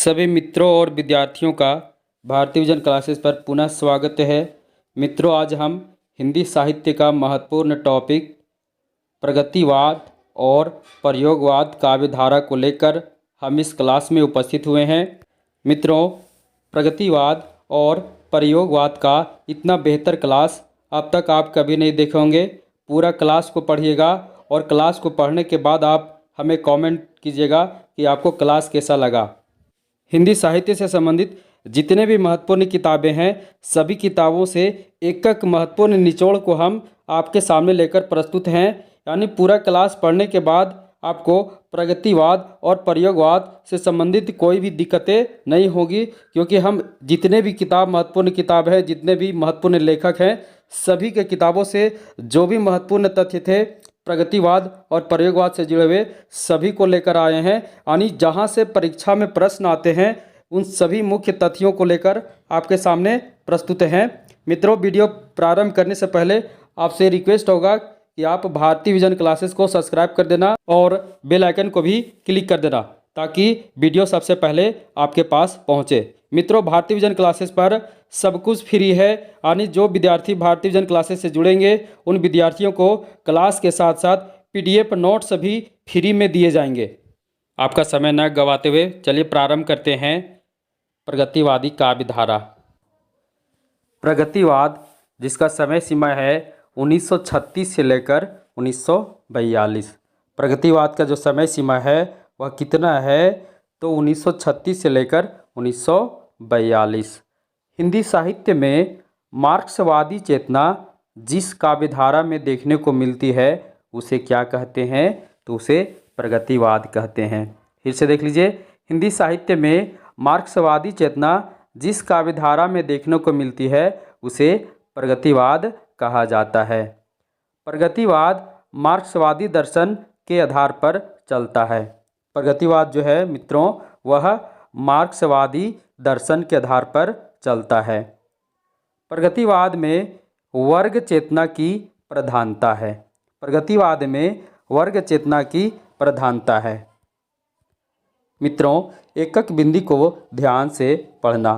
सभी मित्रों और विद्यार्थियों का भारतीय विजन क्लासेस पर पुनः स्वागत है। मित्रों, आज हम हिंदी साहित्य का महत्वपूर्ण टॉपिक प्रगतिवाद और प्रयोगवाद काव्यधारा को लेकर हम इस क्लास में उपस्थित हुए हैं। मित्रों, प्रगतिवाद और प्रयोगवाद का इतना बेहतर क्लास अब तक आप कभी नहीं देखे होंगे। पूरा क्लास को पढ़िएगा और क्लास को पढ़ने के बाद आप हमें कमेंट कीजिएगा कि आपको क्लास कैसा लगा। हिंदी साहित्य से संबंधित जितने भी महत्वपूर्ण किताबें हैं, सभी किताबों से एक एक महत्वपूर्ण निचोड़ को हम आपके सामने लेकर प्रस्तुत हैं। यानी पूरा क्लास पढ़ने के बाद आपको प्रगतिवाद और प्रयोगवाद से संबंधित कोई भी दिक्कतें नहीं होगी, क्योंकि हम जितने भी किताब महत्वपूर्ण किताब है, जितने भी महत्वपूर्ण लेखक हैं, सभी के किताबों से जो भी महत्वपूर्ण तथ्य थे प्रगतिवाद और प्रयोगवाद से जुड़े हुए सभी को लेकर आए हैं। यानी जहां से परीक्षा में प्रश्न आते हैं उन सभी मुख्य तथ्यों को लेकर आपके सामने प्रस्तुत हैं। मित्रों, वीडियो प्रारंभ करने से पहले आपसे रिक्वेस्ट होगा कि आप भारतीय विजन क्लासेस को सब्सक्राइब कर देना और बेल आइकन को भी क्लिक कर देना, ताकि वीडियो सबसे पहले आपके पास पहुंचे। मित्रों, भारतीय विजन क्लासेस पर सब कुछ फ्री है। यानी जो विद्यार्थी भारतीय विजन क्लासेस से जुड़ेंगे उन विद्यार्थियों को क्लास के साथ साथ PDF नोट्स भी फ्री में दिए जाएंगे। आपका समय न गवाते हुए चलिए प्रारंभ करते हैं। प्रगतिवादी काव्यधारा। प्रगतिवाद जिसका समय सीमा है 1936 से लेकर 1942। प्रगतिवाद का जो समय सीमा है वह कितना है, तो 1936 से लेकर 1942। हिंदी साहित्य में मार्क्सवादी चेतना जिस काव्यधारा में देखने को मिलती है उसे क्या कहते हैं, तो उसे प्रगतिवाद कहते हैं। फिर से देख लीजिए, हिंदी साहित्य में मार्क्सवादी चेतना जिस काव्यधारा में देखने को मिलती है उसे प्रगतिवाद कहा जाता है। प्रगतिवाद मार्क्सवादी दर्शन के आधार पर चलता है। प्रगतिवाद जो है मित्रों, वह मार्क्सवादी दर्शन के आधार पर चलता है। प्रगतिवाद में वर्ग चेतना की प्रधानता है। प्रगतिवाद में वर्ग चेतना की प्रधानता है। मित्रों, एकक बिंदी को ध्यान से पढ़ना।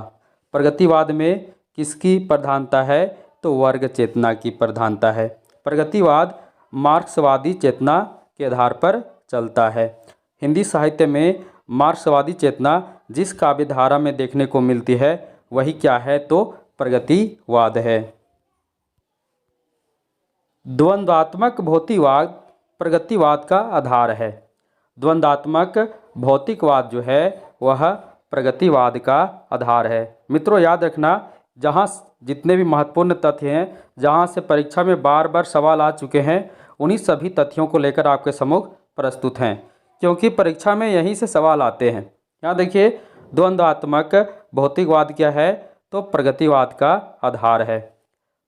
प्रगतिवाद में किसकी प्रधानता है, तो वर्ग चेतना की प्रधानता है। प्रगतिवाद मार्क्सवादी चेतना के आधार पर चलता है। हिंदी साहित्य में मार्क्सवादी चेतना जिस काव्यधारा में देखने को मिलती है वही क्या है, तो प्रगतिवाद है। द्वंद्वात्मक भौतिकवाद प्रगतिवाद का आधार है। द्वंद्वात्मक भौतिकवाद जो है वह प्रगतिवाद का आधार है। मित्रों, याद रखना, जहाँ जितने भी महत्वपूर्ण तथ्य हैं, जहाँ से परीक्षा में बार बार सवाल आ चुके हैं, उन्हीं सभी तथ्यों को लेकर आपके सम्मुख प्रस्तुत हैं, क्योंकि परीक्षा में यहीं से सवाल आते हैं। यहाँ देखिए, द्वंद्वात्मक भौतिकवाद क्या है, तो प्रगतिवाद का आधार है।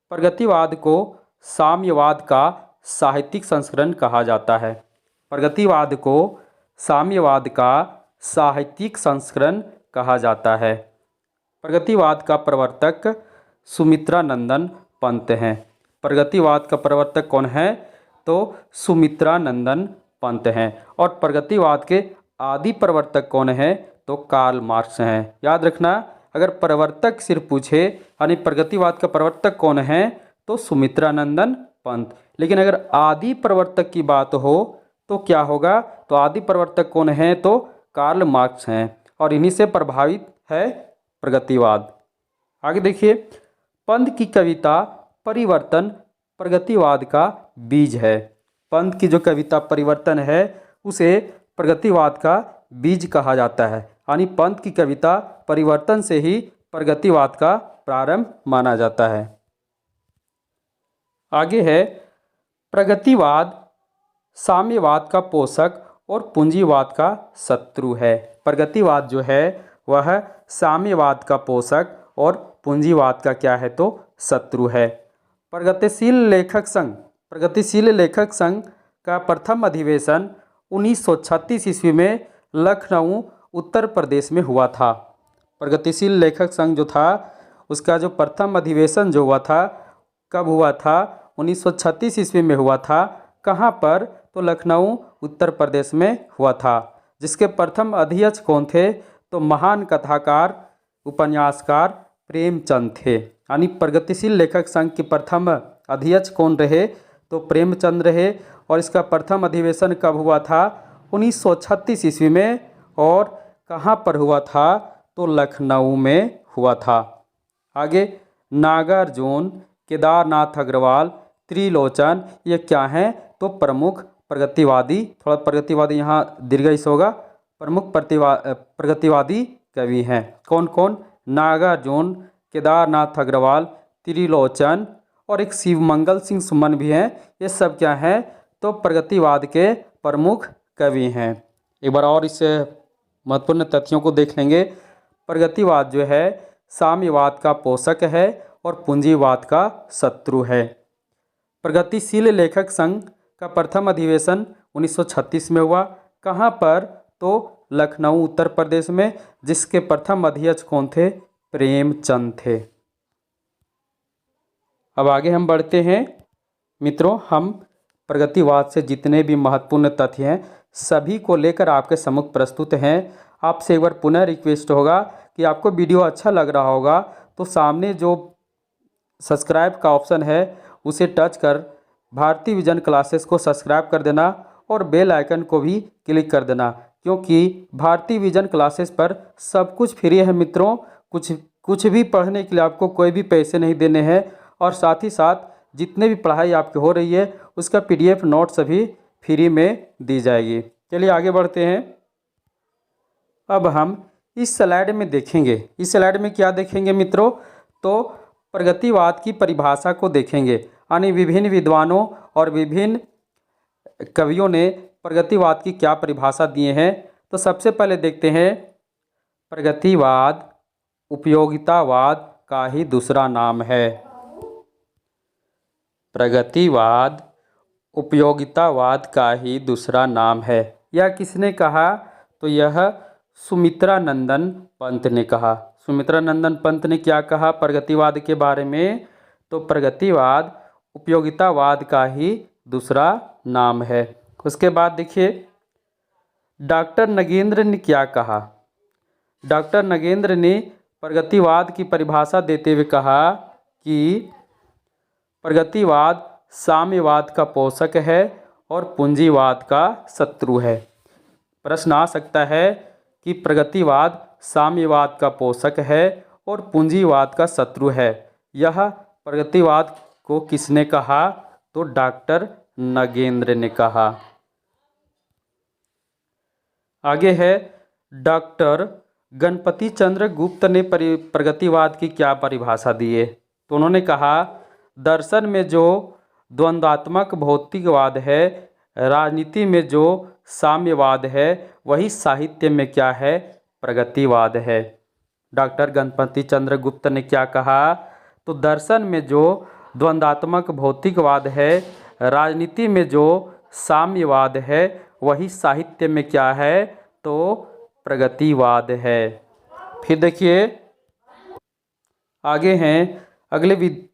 प्रगतिवाद को साम्यवाद का साहित्यिक संस्करण कहा जाता है। प्रगतिवाद को साम्यवाद का साहित्यिक संस्करण कहा जाता है। प्रगतिवाद का प्रवर्तक सुमित्रानंदन पंत हैं। प्रगतिवाद का प्रवर्तक कौन है, तो सुमित्रानंदन पंत हैं। और प्रगतिवाद के आदि प्रवर्तक कौन है, तो कार्ल मार्क्स हैं। याद रखना, अगर प्रवर्तक सिर्फ पूछे यानी प्रगतिवाद का प्रवर्तक कौन है, तो सुमित्रानंदन पंत। लेकिन अगर आदि प्रवर्तक की बात हो तो क्या होगा, तो आदि प्रवर्तक कौन है, तो कार्ल मार्क्स हैं। और इन्हीं से प्रभावित है प्रगतिवाद। आगे देखिए, पंत की कविता परिवर्तन प्रगतिवाद का बीज है। पंत की जो कविता परिवर्तन है उसे प्रगतिवाद का बीज कहा जाता है। यानी पंत की कविता परिवर्तन से ही प्रगतिवाद का प्रारंभ माना जाता है। आगे है, प्रगतिवाद साम्यवाद का पोषक और पूंजीवाद का शत्रु है। प्रगतिवाद जो है वह साम्यवाद का पोषक और पूंजीवाद का क्या है, तो शत्रु है। प्रगतिशील लेखक संघ का प्रथम अधिवेशन 1936 ईस्वी में लखनऊ उत्तर प्रदेश में हुआ था। प्रगतिशील लेखक संघ जो था उसका जो प्रथम अधिवेशन जो हुआ था, कब हुआ था, 1936 ईस्वी में हुआ था। कहाँ पर, तो लखनऊ उत्तर प्रदेश में हुआ था। जिसके प्रथम अध्यक्ष कौन थे, तो महान कथाकार उपन्यासकार प्रेमचंद थे। यानी प्रगतिशील लेखक संघ के प्रथम अध्यक्ष कौन रहे? तो प्रेमचंद रहे। और इसका प्रथम अधिवेशन कब हुआ था? 1936 ईस्वी में। और कहाँ पर हुआ था? तो लखनऊ में हुआ था। आगे नागार्जुन, केदारनाथ अग्रवाल, त्रिलोचन, ये क्या हैं? तो प्रमुख प्रगतिवादी, थोड़ा प्रगतिवादी यहाँ दीर्घ होगा, प्रमुख प्रगतिवादी कवि हैं। कौन कौन? नागार्जुन, केदारनाथ अग्रवाल, त्रिलोचन और एक शिवमंगल सिंह सुमन भी हैं। ये सब क्या हैं? तो प्रगतिवाद के प्रमुख कवि हैं। एक बार और इस महत्वपूर्ण तथ्यों को देख लेंगे। प्रगतिवाद जो है साम्यवाद का पोषक है और पूंजीवाद का शत्रु है। प्रगतिशील लेखक संघ का प्रथम अधिवेशन 1936 में हुआ। कहाँ पर? तो लखनऊ उत्तर प्रदेश में, जिसके प्रथम अध्यक्ष कौन थे? प्रेमचंद थे। अब आगे हम बढ़ते हैं। मित्रों, हम प्रगतिवाद से जितने भी महत्वपूर्ण तथ्य हैं सभी को लेकर आपके सम्मुख प्रस्तुत हैं। आपसे एक बार पुनः रिक्वेस्ट होगा कि आपको वीडियो अच्छा लग रहा होगा तो सामने जो सब्सक्राइब का ऑप्शन है उसे टच कर भारती विजन क्लासेस को सब्सक्राइब कर देना और बेल आइकन को भी क्लिक कर देना, क्योंकि भारती विजन क्लासेस पर सब कुछ फ्री है मित्रों। कुछ भी पढ़ने के लिए आपको कोई भी पैसे नहीं देने हैं और साथ ही साथ जितने भी पढ़ाई आपकी हो रही है उसका PDF नोट्स भी फ्री में दी जाएगी। चलिए आगे बढ़ते हैं। अब हम इस स्लाइड में देखेंगे। इस स्लाइड में क्या देखेंगे मित्रों? तो प्रगतिवाद की परिभाषा को देखेंगे। यानी विभिन्न विद्वानों और विभिन्न कवियों ने प्रगतिवाद की क्या परिभाषा दिए हैं। तो सबसे पहले देखते हैं, प्रगतिवाद उपयोगितावाद का ही दूसरा नाम है। प्रगतिवाद उपयोगितावाद का ही दूसरा नाम है। यह किसने कहा? तो यह सुमित्रा नंदन पंत ने कहा। सुमित्रा नंदन पंत ने क्या कहा प्रगतिवाद के बारे में? तो प्रगतिवाद उपयोगितावाद का ही दूसरा नाम है। उसके बाद देखिए डॉक्टर नगेंद्र ने क्या कहा। डॉक्टर नगेंद्र ने प्रगतिवाद की परिभाषा देते हुए कहा कि प्रगतिवाद साम्यवाद का पोषक है और पूंजीवाद का शत्रु है। प्रश्न आ सकता है कि प्रगतिवाद साम्यवाद का पोषक है और पूंजीवाद का शत्रु है। यह प्रगतिवाद को किसने कहा? तो डॉक्टर नगेंद्र ने कहा। आगे है डॉक्टर गणपति चंद्र गुप्त ने प्रगतिवाद की क्या परिभाषा दी है? तो उन्होंने कहा दर्शन में जो द्वंद्वात्मक भौतिकवाद है, राजनीति में जो साम्यवाद है, वही साहित्य में क्या है? प्रगतिवाद है। डॉक्टर गणपति चंद्र गुप्त ने क्या कहा? तो दर्शन में जो द्वंद्वात्मक भौतिकवाद है, राजनीति में जो साम्यवाद है, वही साहित्य में क्या है? तो प्रगतिवाद है। फिर देखिए आगे हैं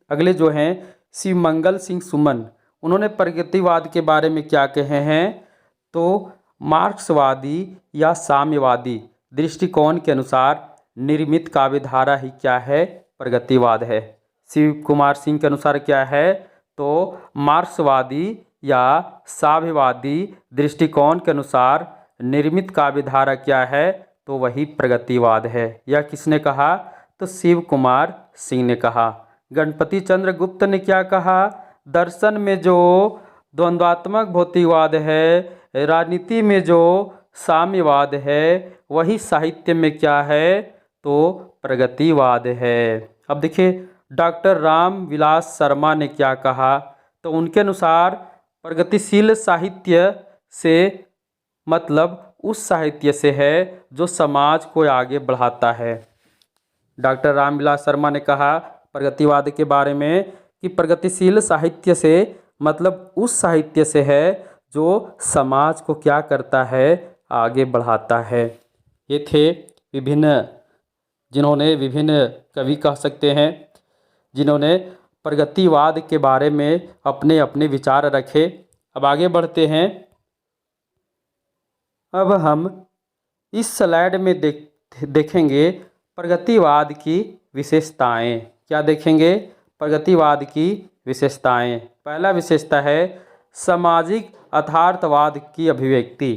अगले जो हैं शिवमंगल सिंह सुमन। उन्होंने प्रगतिवाद के बारे में क्या कहे हैं? तो मार्क्सवादी या साम्यवादी दृष्टिकोण के अनुसार निर्मित काव्यधारा ही क्या है? प्रगतिवाद है। शिव कुमार सिंह के अनुसार क्या है? तो मार्क्सवादी या साम्यवादी दृष्टिकोण के अनुसार निर्मित काव्यधारा क्या है? तो वही प्रगतिवाद है। यह किसने कहा? तो शिव कुमार सिंह ने कहा। गणपति चंद्र गुप्त ने क्या कहा? दर्शन में जो द्वंद्वात्मक भौतिकवाद है, राजनीति में जो साम्यवाद है, वही साहित्य में क्या है? तो प्रगतिवाद है। अब देखिए डॉक्टर राम विलास शर्मा ने क्या कहा? तो उनके अनुसार प्रगतिशील साहित्य से मतलब उस साहित्य से है जो समाज को आगे बढ़ाता है। डॉक्टर रामविलास शर्मा ने कहा प्रगतिवाद के बारे में कि प्रगतिशील साहित्य से मतलब उस साहित्य से है जो समाज को क्या करता है? आगे बढ़ाता है। ये थे विभिन्न कवि कह सकते हैं जिन्होंने प्रगतिवाद के बारे में अपने अपने विचार रखे। अब आगे बढ़ते हैं। अब हम इस स्लाइड में देखेंगे प्रगतिवाद की विशेषताएं। क्या देखेंगे? प्रगतिवाद की विशेषताएं। पहला विशेषता है सामाजिक यथार्थवाद की अभिव्यक्ति।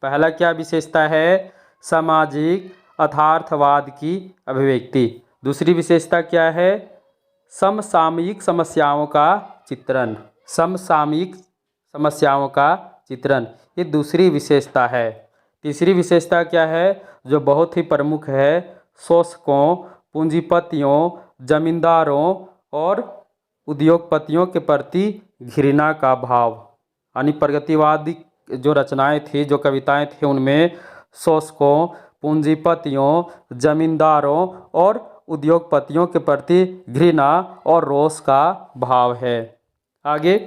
पहला क्या विशेषता है? सामाजिक यथार्थवाद की अभिव्यक्ति। दूसरी विशेषता क्या है? समसामयिक समस्याओं का चित्रण। समसामयिक समस्याओं का चित्रण, ये दूसरी विशेषता है। तीसरी विशेषता क्या है, जो बहुत ही प्रमुख है? शोषकों, पूंजीपतियों, जमींदारों और उद्योगपतियों के प्रति घृणा का भाव। यानी प्रगतिवादी जो रचनाएं थी, जो कविताएं थी, उनमें शोषकों, पूंजीपतियों, जमींदारों और उद्योगपतियों के प्रति घृणा और रोष का भाव है। आगे,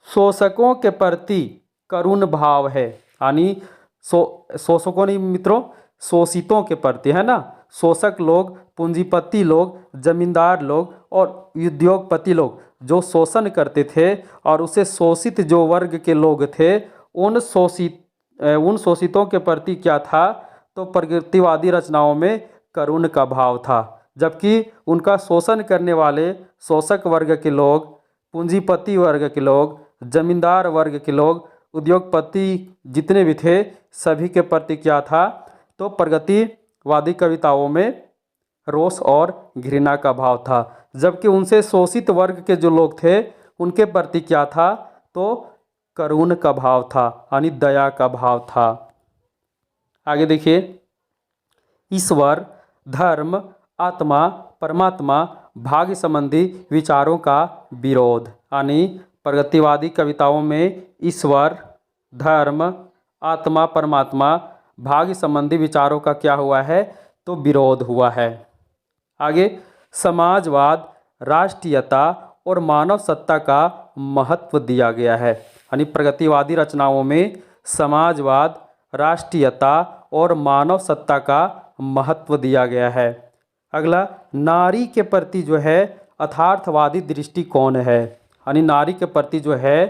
शोषकों के प्रति करुण भाव है। यानी शोषकों नहीं मित्रों, शोषितों के प्रति, है ना। शोषक लोग, पूंजीपति लोग, जमींदार लोग और उद्योगपति लोग जो शोषण करते थे और उसे शोषित जो वर्ग के लोग थे, उन शोषितों के प्रति क्या था? तो प्रगतिवादी रचनाओं में करुण का भाव था। जबकि उनका शोषण करने वाले शोषक वर्ग के लोग, पूंजीपति वर्ग के लोग, जमींदार वर्ग के लोग, उद्योगपति जितने भी थे, सभी के प्रति क्या था? तो प्रगतिवादी कविताओं में रोष और घृणा का भाव था। जबकि उनसे शोषित वर्ग के जो लोग थे, उनके प्रति क्या था? तो करुण का भाव था, यानी दया का भाव था। आगे देखिए, ईश्वर, धर्म, आत्मा, परमात्मा, भाग्य संबंधी विचारों का विरोध। यानी प्रगतिवादी कविताओं में ईश्वर, धर्म, आत्मा, परमात्मा, भाग्य संबंधी विचारों का क्या हुआ है? तो विरोध हुआ है। आगे, समाजवाद, राष्ट्रीयता और मानव सत्ता का महत्व दिया गया है। यानी प्रगतिवादी रचनाओं में समाजवाद, राष्ट्रीयता और मानव सत्ता का महत्व दिया गया है। अगला, नारी के प्रति जो है यथार्थवादी दृष्टिकोण है। यानी नारी के प्रति जो है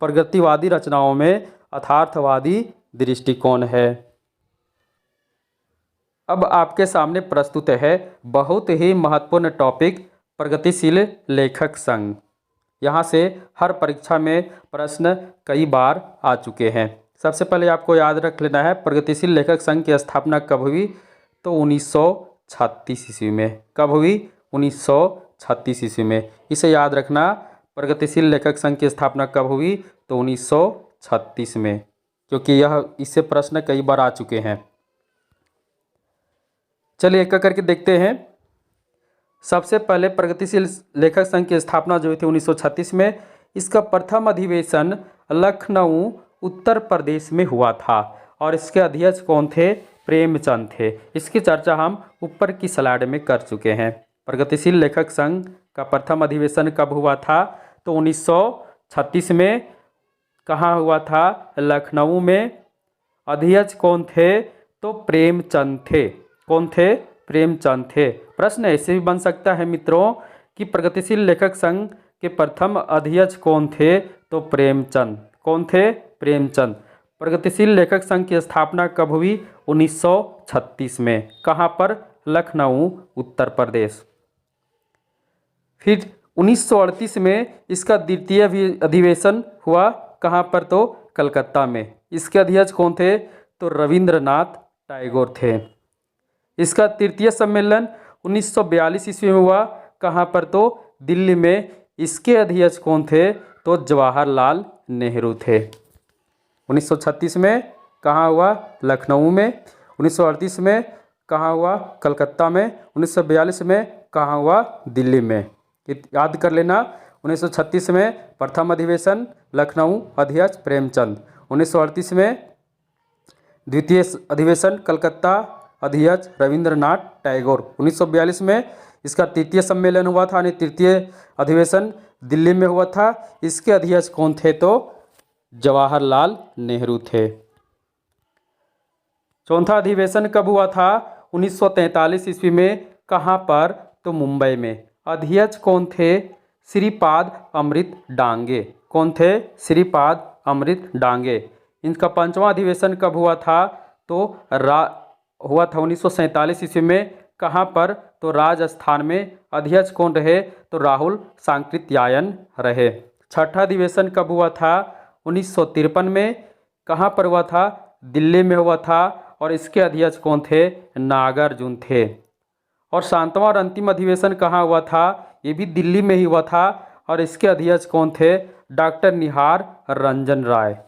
प्रगतिवादी रचनाओं में यथार्थवादी दृष्टिकोण है। अब आपके सामने प्रस्तुत है बहुत ही महत्वपूर्ण टॉपिक, प्रगतिशील लेखक संघ। यहाँ से हर परीक्षा में प्रश्न कई बार आ चुके हैं। सबसे पहले आपको याद रख लेना है, प्रगतिशील लेखक संघ की स्थापना कब हुई? तो 1936 ईस्वी में। कब हुई? 1936 ईस्वी में। इसे याद रखना, प्रगतिशील लेखक संघ की स्थापना कब हुई? तो 1936 में, क्योंकि यह इससे प्रश्न कई बार आ चुके हैं। चलिए एक करके देखते हैं। सबसे पहले प्रगतिशील लेखक संघ की स्थापना जो हुई थी 1936 में। इसका प्रथम अधिवेशन लखनऊ, उत्तर प्रदेश में हुआ था और इसके अध्यक्ष कौन थे? प्रेमचंद थे। इसकी चर्चा हम ऊपर की स्लाइड में कर चुके हैं। प्रगतिशील लेखक संघ का प्रथम अधिवेशन कब हुआ था? तो 1936 में। कहाँ हुआ था? लखनऊ में। अध्यक्ष कौन थे? तो प्रेमचंद थे। कौन थे? प्रेमचंद थे। प्रश्न ऐसे भी बन सकता है मित्रों कि प्रगतिशील लेखक संघ के प्रथम अध्यक्ष कौन थे? तो प्रेमचंद। कौन थे? प्रेमचंद। प्रगतिशील लेखक संघ की स्थापना कब हुई? 1936 में। कहाँ पर? लखनऊ, उत्तर प्रदेश। फिर 1938 में इसका द्वितीय अधिवेशन हुआ। कहाँ पर? तो कलकत्ता में। इसके अध्यक्ष कौन थे? तो रविंद्रनाथ टैगोर थे। इसका तृतीय सम्मेलन 1942 ईस्वी में हुआ। कहाँ पर? तो दिल्ली में। इसके अध्यक्ष कौन थे? तो जवाहरलाल नेहरू थे। 1936 में कहाँ हुआ? लखनऊ में। 1938 में कहाँ हुआ? कलकत्ता में। 1942 में कहाँ हुआ? दिल्ली में। याद कर लेना, 1936 में प्रथम अधिवेशन लखनऊ, अध्यक्ष प्रेमचंद। 1938 में द्वितीय अधिवेशन कलकत्ता, अध्यक्ष रविंद्रनाथ टैगोर। 1942 में इसका तृतीय सम्मेलन हुआ था, यानी तृतीय अधिवेशन दिल्ली में हुआ था। इसके अध्यक्ष कौन थे? तो जवाहरलाल नेहरू थे। चौथा अधिवेशन कब हुआ था? 1943 ईस्वी में। कहाँ पर? तो मुंबई में। अध्यक्ष कौन थे? श्रीपाद अमृत डांगे। कौन थे? श्रीपाद अमृत डांगे। इनका पांचवा अधिवेशन कब हुआ था? तो हुआ था 1947 ईस्वी में। कहाँ पर? तो राजस्थान में। अध्यक्ष कौन रहे? तो राहुल सांकृत्यायन रहे। छठा अधिवेशन कब हुआ था? 1953 में। कहाँ पर हुआ था? दिल्ली में हुआ था। और इसके अध्यक्ष कौन थे? नागार्जुन थे। और सातवां और अंतिम अधिवेशन कहाँ हुआ था? ये भी दिल्ली में ही हुआ था। और इसके अध्यक्ष कौन थे? डॉक्टर निहार रंजन राय।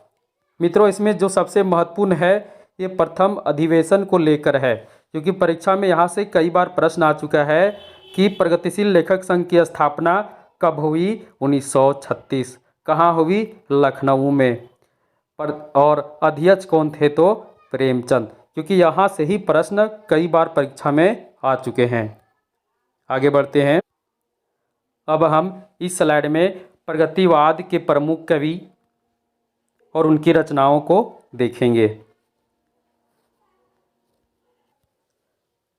मित्रों, इसमें जो सबसे महत्वपूर्ण है ये प्रथम अधिवेशन को लेकर है, क्योंकि परीक्षा में यहाँ से कई बार प्रश्न आ चुका है कि प्रगतिशील लेखक संघ की स्थापना कब हुई? 1936। कहाँ हुई? लखनऊ में। और अध्यक्ष कौन थे? तो प्रेमचंद। क्योंकि यहाँ से ही प्रश्न कई बार परीक्षा में आ चुके हैं। आगे बढ़ते हैं। अब हम इस स्लाइड में प्रगतिवाद के प्रमुख कवि और उनकी रचनाओं को देखेंगे।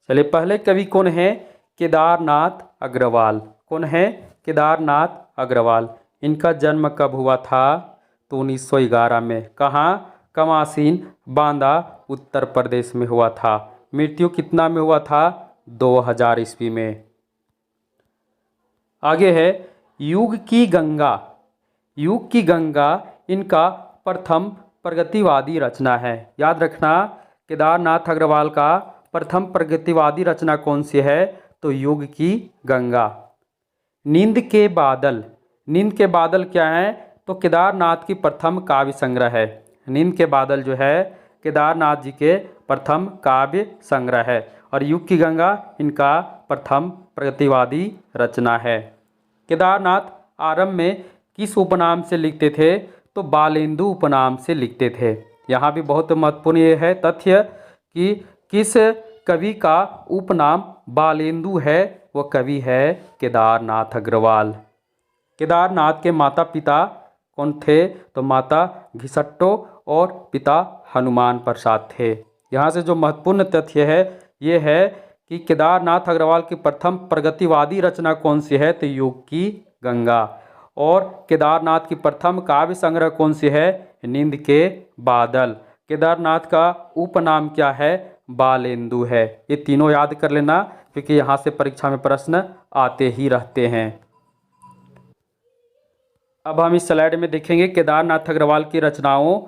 चलिए, पहले कवि कौन है? केदारनाथ अग्रवाल। कौन है? केदारनाथ अग्रवाल। इनका जन्म कब हुआ था? तो 1911 में। कहाँ? कमासीन, बांदा, उत्तर प्रदेश में हुआ था। मृत्यु कितना में हुआ था? 2000 ईस्वी में। आगे है युग की गंगा। युग की गंगा इनका प्रथम प्रगतिवादी रचना है। याद रखना, केदारनाथ अग्रवाल का प्रथम प्रगतिवादी रचना कौन सी है? तो युग की गंगा। नींद के बादल। नींद के बादल क्या है? तो केदारनाथ की प्रथम काव्य संग्रह है। नींद के बादल जो है केदारनाथ जी के प्रथम काव्य संग्रह है। और युग की गंगा इनका प्रथम प्रगतिवादी रचना है। केदारनाथ आरंभ में किस उपनाम से लिखते थे? तो बालेंदु उपनाम से लिखते थे। यहाँ भी बहुत महत्वपूर्ण ये है तथ्य कि किस कवि का उपनाम बालेंदु है? वो कवि है केदारनाथ अग्रवाल। केदारनाथ के माता पिता कौन थे? तो माता घिसट्टो और पिता हनुमान प्रसाद थे। यहाँ से जो महत्वपूर्ण तथ्य है ये है कि केदारनाथ अग्रवाल की प्रथम प्रगतिवादी रचना कौन सी है? तो युग की गंगा। और केदारनाथ की प्रथम काव्य संग्रह कौन सी है? नींद के बादल। केदारनाथ का उपनाम क्या है? बालेंदु है। ये तीनों याद कर लेना, क्योंकि यहाँ से परीक्षा में प्रश्न आते ही रहते हैं। अब हम इस स्लाइड में देखेंगे केदारनाथ अग्रवाल की रचनाओं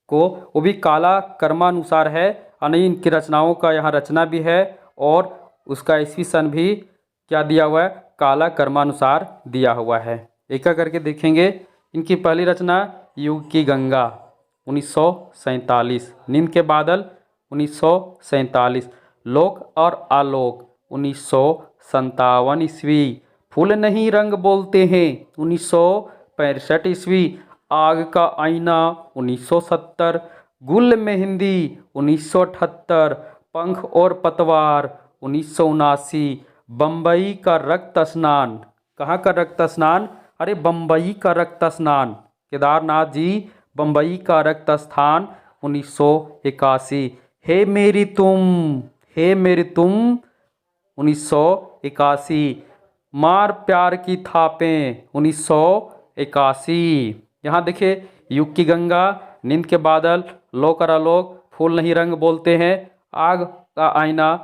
को। वो भी काला क्रमानुसार है, यानी इनकी रचनाओं का यहाँ रचना भी है और उसका ईस्वी सन भी क्या दिया हुआ है? काला क्रमानुसार दिया हुआ है। एक करके देखेंगे। इनकी पहली रचना युग की गंगा 1947, नींद के बादल 1947, लोक और आलोक 1957 ईस्वी, फूल नहीं रंग बोलते हैं 1965 ईस्वी, आग का आईना 1970, गुल मेहंदी 1978, पंख और पतवार 1979, बम्बई का रक्त स्नान। कहाँ का रक्त स्नान? अरे बम्बई का रक्त स्नान। केदारनाथ जी बम्बई का रक्त स्थान 1981। हे मेरी तुम, हे मेरी तुम 1981। मार प्यार की थापें 1981। यहाँ देखिए, युग की गंगा, नींद के बादल, लोक और आलोक, फूल नहीं रंग बोलते हैं, आग का आईना,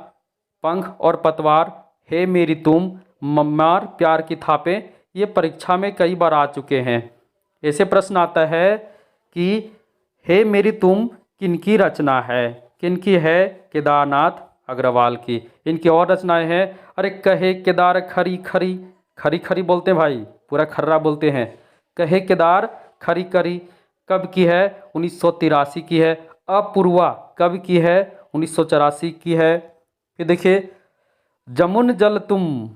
पंख और पतवार, हे मेरी तुम, मार प्यार की थापें, ये परीक्षा में कई बार आ चुके हैं। ऐसे प्रश्न आता है कि हे मेरी तुम किनकी रचना है? किनकी है? केदारनाथ अग्रवाल की। इनकी और रचनाएं हैं। अरे कहे केदार खरी खरी, खरी खरी बोलते हैं भाई, पूरा खर्रा बोलते हैं। कहे केदार खरी खरी कब की है? 1983 की है। अपूर्वा कब की है? 1984 की है। फिर देखिए, जमुन जल तुम,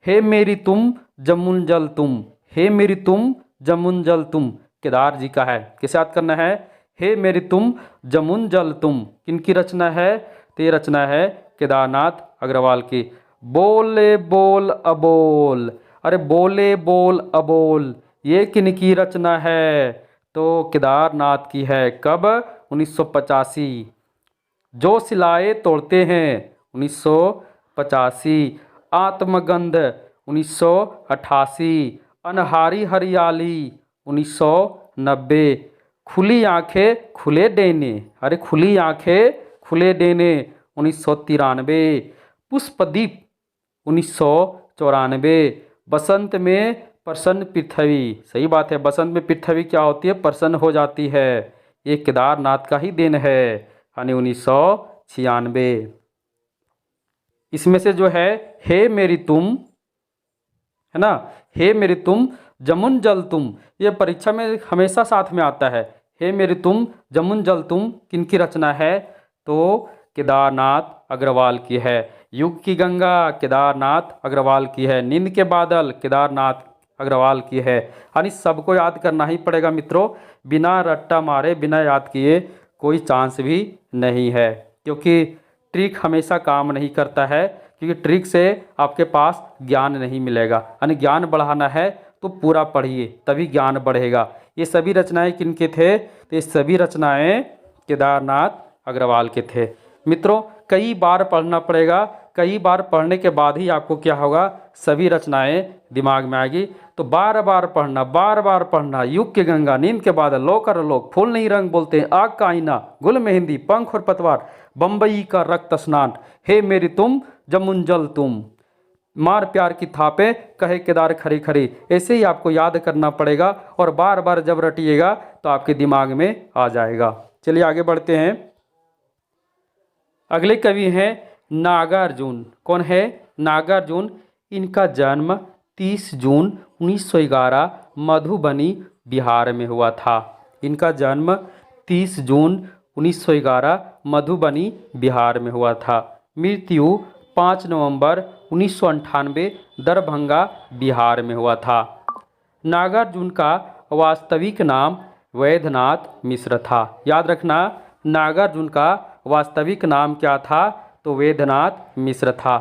हे मेरी तुम जमुन जल तुम, हे मेरी तुम जमुन जल तुम, केदार जी का है। किसे याद करना है? हे मेरी तुम जमुन जल तुम किनकी रचना है? तो ये रचना है केदारनाथ अग्रवाल की। बोले बोल अबोल, अरे बोले बोल अबोल, ये किनकी रचना है? तो केदारनाथ की है। कब? 1985। जो सिलाए तोड़ते हैं 1985। आत्मगंध 1988। अनहारी हरियाली 1990। खुली आंखें खुले देने, अरे खुली आंखें खुले देने 1993, पुष्पदीप 1994, बसंत में प्रसन्न पृथ्वी, सही बात है, बसंत में पृथ्वी क्या होती है, प्रसन्न हो जाती है, ये केदारनाथ का ही देन है, यानी 1996। इसमें से जो है हे मेरी तुम, है ना, हे मेरी तुम जमुन जल तुम, ये परीक्षा में हमेशा साथ में आता है। हे मेरी तुम जमुन जल तुम किनकी रचना है, तो केदारनाथ अग्रवाल की है। युग की गंगा केदारनाथ अग्रवाल की है। नींद के बादल केदारनाथ अग्रवाल की है। यानी सबको याद करना ही पड़ेगा मित्रों, बिना रट्टा मारे बिना याद किए कोई चांस भी नहीं है, क्योंकि ट्रिक हमेशा काम नहीं करता है, क्योंकि ट्रिक से आपके पास ज्ञान नहीं मिलेगा। यानी ज्ञान बढ़ाना है तो पूरा पढ़िए, तभी ज्ञान बढ़ेगा। ये सभी रचनाएं किनके थे, तो ये सभी रचनाएं केदारनाथ अग्रवाल के थे। मित्रों कई बार पढ़ना पड़ेगा, कई बार पढ़ने के बाद ही आपको क्या होगा, सभी रचनाएं दिमाग में आएगी। तो बार बार पढ़ना, बार बार पढ़ना। युग की गंगा, नींद के बादल, लोकर लोक, फूल नहीं रंग बोलते, आग का आईना, गुल मेहंदी, पंख और पतवार, बम्बई का रक्त स्नान, हे मेरी तुम जमुन जल तुम, मार प्यार की थापे कहे केदार खरी खरी। ऐसे ही आपको याद करना पड़ेगा और बार बार जब रटिएगा तो आपके दिमाग में आ जाएगा। चलिए आगे बढ़ते हैं। अगले कवि हैं नागार्जुन। कौन है, नागार्जुन। इनका जन्म 30 जून 1911 मधुबनी बिहार में हुआ था। इनका जन्म 30 जून 1911 मधुबनी बिहार में हुआ था। मृत्यु 5 नवंबर 1998 दरभंगा बिहार में हुआ था। नागार्जुन का वास्तविक नाम वैद्यनाथ मिश्र था। याद रखना, नागार्जुन का वास्तविक नाम क्या था, तो वैद्यनाथ मिश्र था।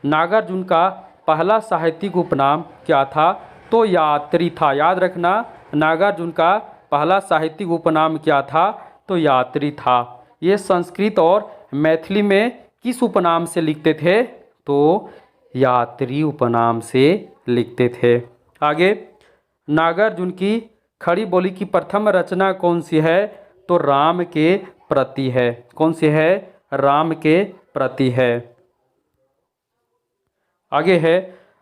नागार्जुन का पहला साहित्यिक उपनाम क्या था, तो यात्री था। याद रखना, नागार्जुन का पहला साहित्यिक उपनाम क्या था, तो यात्री था। ये संस्कृत और मैथिली में किस उपनाम से लिखते थे, तो यात्री उपनाम से लिखते थे। आगे, नागार्जुन की खड़ी बोली की प्रथम रचना कौन सी है, तो राम के प्रति है। कौन सी है, राम के प्रति है। आगे है,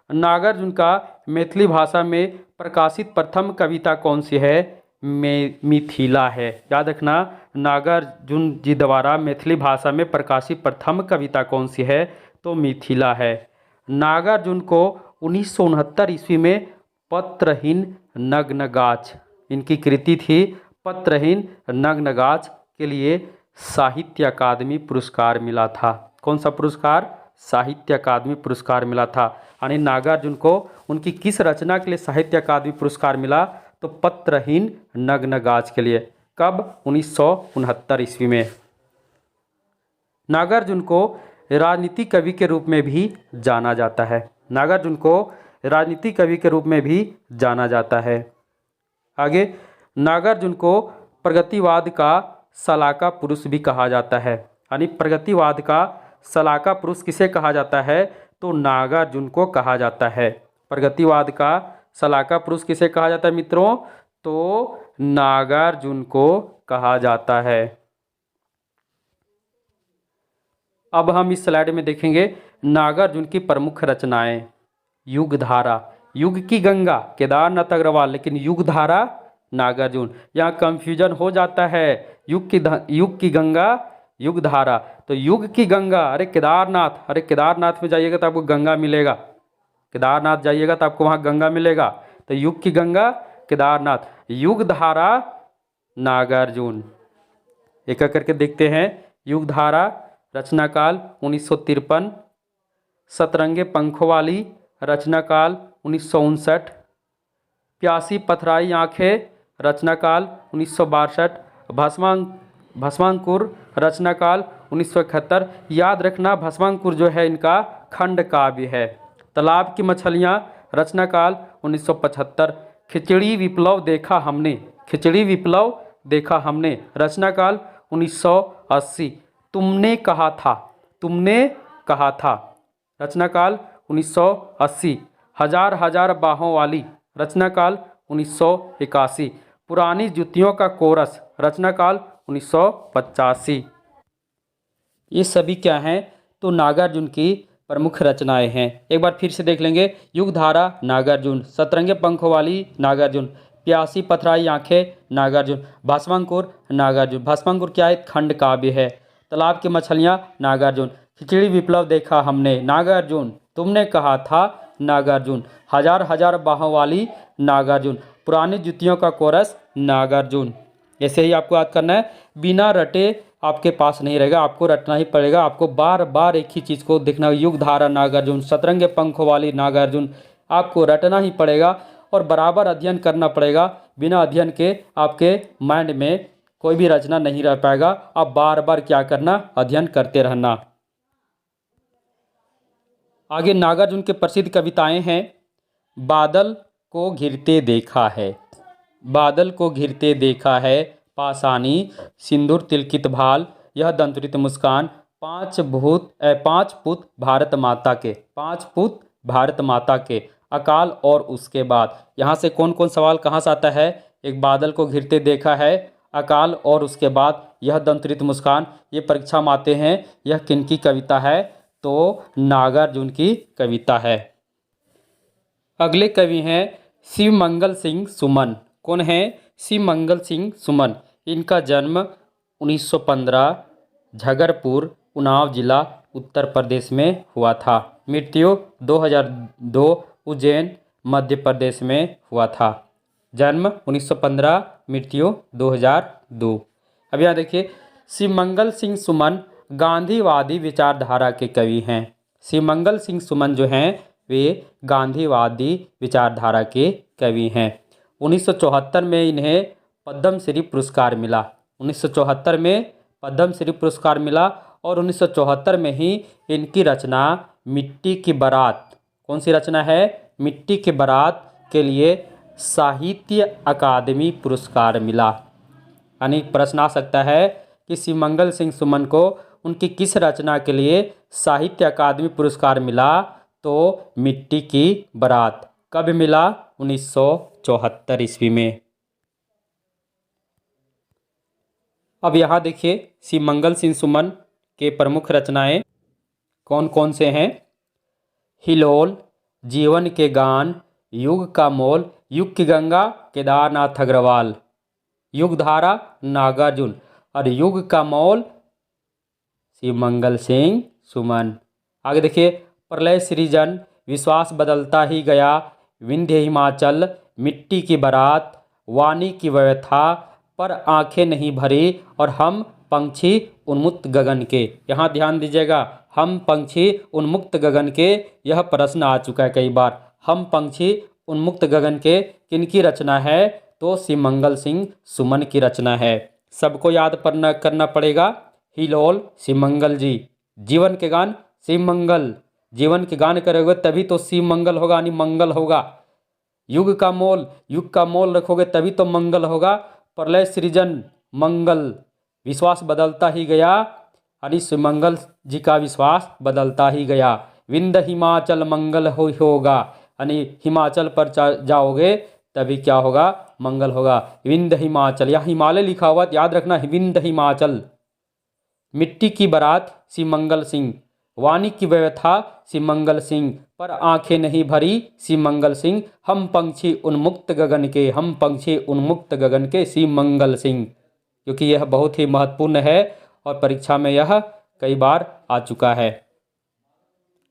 नागार्जुन का मैथिली भाषा में प्रकाशित प्रथम कविता कौन सी है, मिथिला है। याद रखना, नागार्जुन जी द्वारा मैथिली भाषा में प्रकाशित प्रथम कविता कौन सी है, तो मिथिला है। नागार्जुन को 1969 ईस्वी में पत्रहीन नग्न गाछ, इनकी कृति थी पत्रहीन नग्न गाछ, के लिए साहित्य अकादमी पुरस्कार मिला था। कौन सा पुरस्कार, साहित्य अकादमी पुरस्कार मिला था। यानी नागार्जुन को उनकी किस रचना के लिए साहित्य अकादमी पुरस्कार मिला, तो पत्रहीन नग्न गाछ के लिए। कब, 1969 ईस्वी में। नागार्जुन को राजनीति कवि के रूप में भी जाना जाता है। नागार्जुन को राजनीति कवि के रूप में भी जाना जाता है। आगे, नागार्जुन को प्रगतिवाद का सलाका पुरुष भी कहा जाता है। यानी प्रगतिवाद का सलाका पुरुष किसे कहा जाता है, तो नागार्जुन को कहा जाता है। प्रगतिवाद का सलाका पुरुष किसे कहा जाता है मित्रों, तो नागार्जुन को कहा जाता है। अब हम इस स्लाइड में देखेंगे नागार्जुन की प्रमुख रचनाएं। युगधारा, युग की गंगा केदारनाथ अग्रवाल, लेकिन युगधारा नागार्जुन। यहाँ कंफ्यूजन हो जाता है, युग की गंगा युगधारा, तो युग की गंगा, अरे केदारनाथ, अरे केदारनाथ में जाइएगा तो आपको गंगा मिलेगा, केदारनाथ जाइएगा तो आपको वहाँ गंगा मिलेगा। तो युग की गंगा केदारनाथ, युगधारा नागार्जुन। एक एक करके देखते हैं। युगधारा रचनाकाल 1953, सतरंगे पंखों वाली रचनाकाल 1959, प्यासी पथराई आँखें रचनाकाल 1962, भस्मांकुर रचनाकाल 1971। याद रखना, भस्मांकुर जो है इनका खंड काव्य है। तालाब की मछलियाँ रचनाकाल 1975, खिचड़ी विप्लव देखा हमने, खिचड़ी विप्लव देखा हमने रचनाकाल 1980, तुमने कहा था, तुमने कहा था रचनाकाल 1980, हजार हजार बाहों वाली रचनाकाल 1981, पुरानी जुतियों का कोरस रचनाकाल 1985। ये सभी क्या हैं, तो नागार्जुन की प्रमुख रचनाएं हैं। एक बार फिर से देख लेंगे। युगधारा नागार्जुन, सतरंगे पंखों वाली नागार्जुन, प्यासी पथराई आंखें नागार्जुन, भस्मांकुर नागार्जुन। भस्मांकुर क्या है, खंड काव्य है। तालाब की मछलियां नागार्जुन, खिचड़ी विप्लव देखा हमने नागार्जुन, तुमने कहा था नागार्जुन, हजार हजार बाहों वाली नागार्जुन, पुरानी जुतियों का कोरस नागार्जुन। ऐसे ही आपको याद करना है, बिना रटे आपके पास नहीं रहेगा, आपको रटना ही पड़ेगा। आपको बार बार एक ही चीज़ को देखना। युगधारा नागार्जुन, सतरंगे पंखों वाली नागार्जुन, आपको रटना ही पड़ेगा और बराबर अध्ययन करना पड़ेगा। बिना अध्ययन के आपके माइंड में कोई भी रचना नहीं रह पाएगा। आप बार बार क्या करना, अध्ययन करते रहना। आगे नागार्जुन के प्रसिद्ध कविताएं हैं। बादल को घिरते देखा है, बादल को घिरते देखा है, पासानी सिंदूर तिलकित भाल, यह दंतुरित मुस्कान, पांच पुत भारत माता के, पांच पुत भारत माता के, अकाल और उसके बाद। यहाँ से कौन कौन सवाल कहाँ से आता है, एक बादल को घिरते देखा है, अकाल और उसके बाद, यह दंतुरित मुस्कान, ये परीक्षा में आते हैं। यह किनकी कविता है, तो नागार्जुन की कविता है। अगले कवि हैं शिवमंगल सिंह सुमन। कौन है, शिवमंगल सिंह सुमन। इनका जन्म 1915 झगरपुर, उन्नाव जिला, उत्तर प्रदेश में हुआ था। मृत्यु 2002 उज्जैन, मध्य प्रदेश में हुआ था। जन्म 1915, मृत्यु 2002। अब यहाँ देखिए, शिवमंगल सिंह सुमन गांधीवादी विचारधारा के कवि हैं। शिवमंगल सिंह सुमन जो हैं वे गांधीवादी विचारधारा के कवि हैं। 1974 में इन्हें पद्मश्री पुरस्कार मिला। 1974 में पद्मश्री पुरस्कार मिला और 1974 में ही इनकी रचना मिट्टी की बारात, कौन सी रचना है, मिट्टी की बारात के लिए साहित्य अकादमी पुरस्कार मिला। यानी प्रश्न आ सकता है कि शिवमंगल सिंह सुमन को उनकी किस रचना के लिए साहित्य अकादमी पुरस्कार मिला, तो मिट्टी की बारात। कब मिला, 1974 ईस्वी में। अब यहाँ देखिए, शिवमंगल सिंह सुमन के प्रमुख रचनाएं कौन कौन से हैं। हिलोल, जीवन के गान, युग का मोल, युग की गंगा केदारनाथ अग्रवाल, युगधारा नागार्जुन और युग का मोल शिवमंगल सिंह सुमन। आगे देखिए, प्रलय सृजन, विश्वास बदलता ही गया, विंध्य हिमाचल, मिट्टी की बारात, वाणी की व्यथा, पर आंखें नहीं भरी और हम पंछी उन्मुक्त गगन के। यहाँ ध्यान दीजिएगा, हम पंछी उन्मुक्त गगन के, यह प्रश्न आ चुका है कई बार। हम पंछी उन्मुक्त गगन के किनकी रचना है, तो शिवमंगल सिंह सुमन की रचना है। सबको याद करना पड़ेगा। हिलोल शिवमंगल जी, जीवन के गान शिवमंगल, जीवन के गान करोगे तभी तो शिवमंगल होगा, यानी मंगल होगा। युग का मोल रखोगे तभी तो मंगल होगा। प्रलय सृजन मंगल, विश्वास बदलता ही गया, यानी शिवमंगल जी का विश्वास बदलता ही गया। विंध्य हिमाचल मंगल होगा, यानी हिमाचल पर जाओगे तभी क्या होगा, मंगल होगा। विंध्य हिमाचल, यहाँ हिमालय लिखा हुआ याद रखना, विंध्य हिमाचल। मिट्टी की बारात शिवमंगल सिंह, वाणी की व्यथा शिवमंगल सिंह, पर आंखें नहीं भरी शिवमंगल सिंह, हम पंछी उन्मुक्त गगन के, हम पंछी उन्मुक्त गगन के शिवमंगल सिंह। क्योंकि यह बहुत ही महत्वपूर्ण है और परीक्षा में यह कई बार आ चुका है।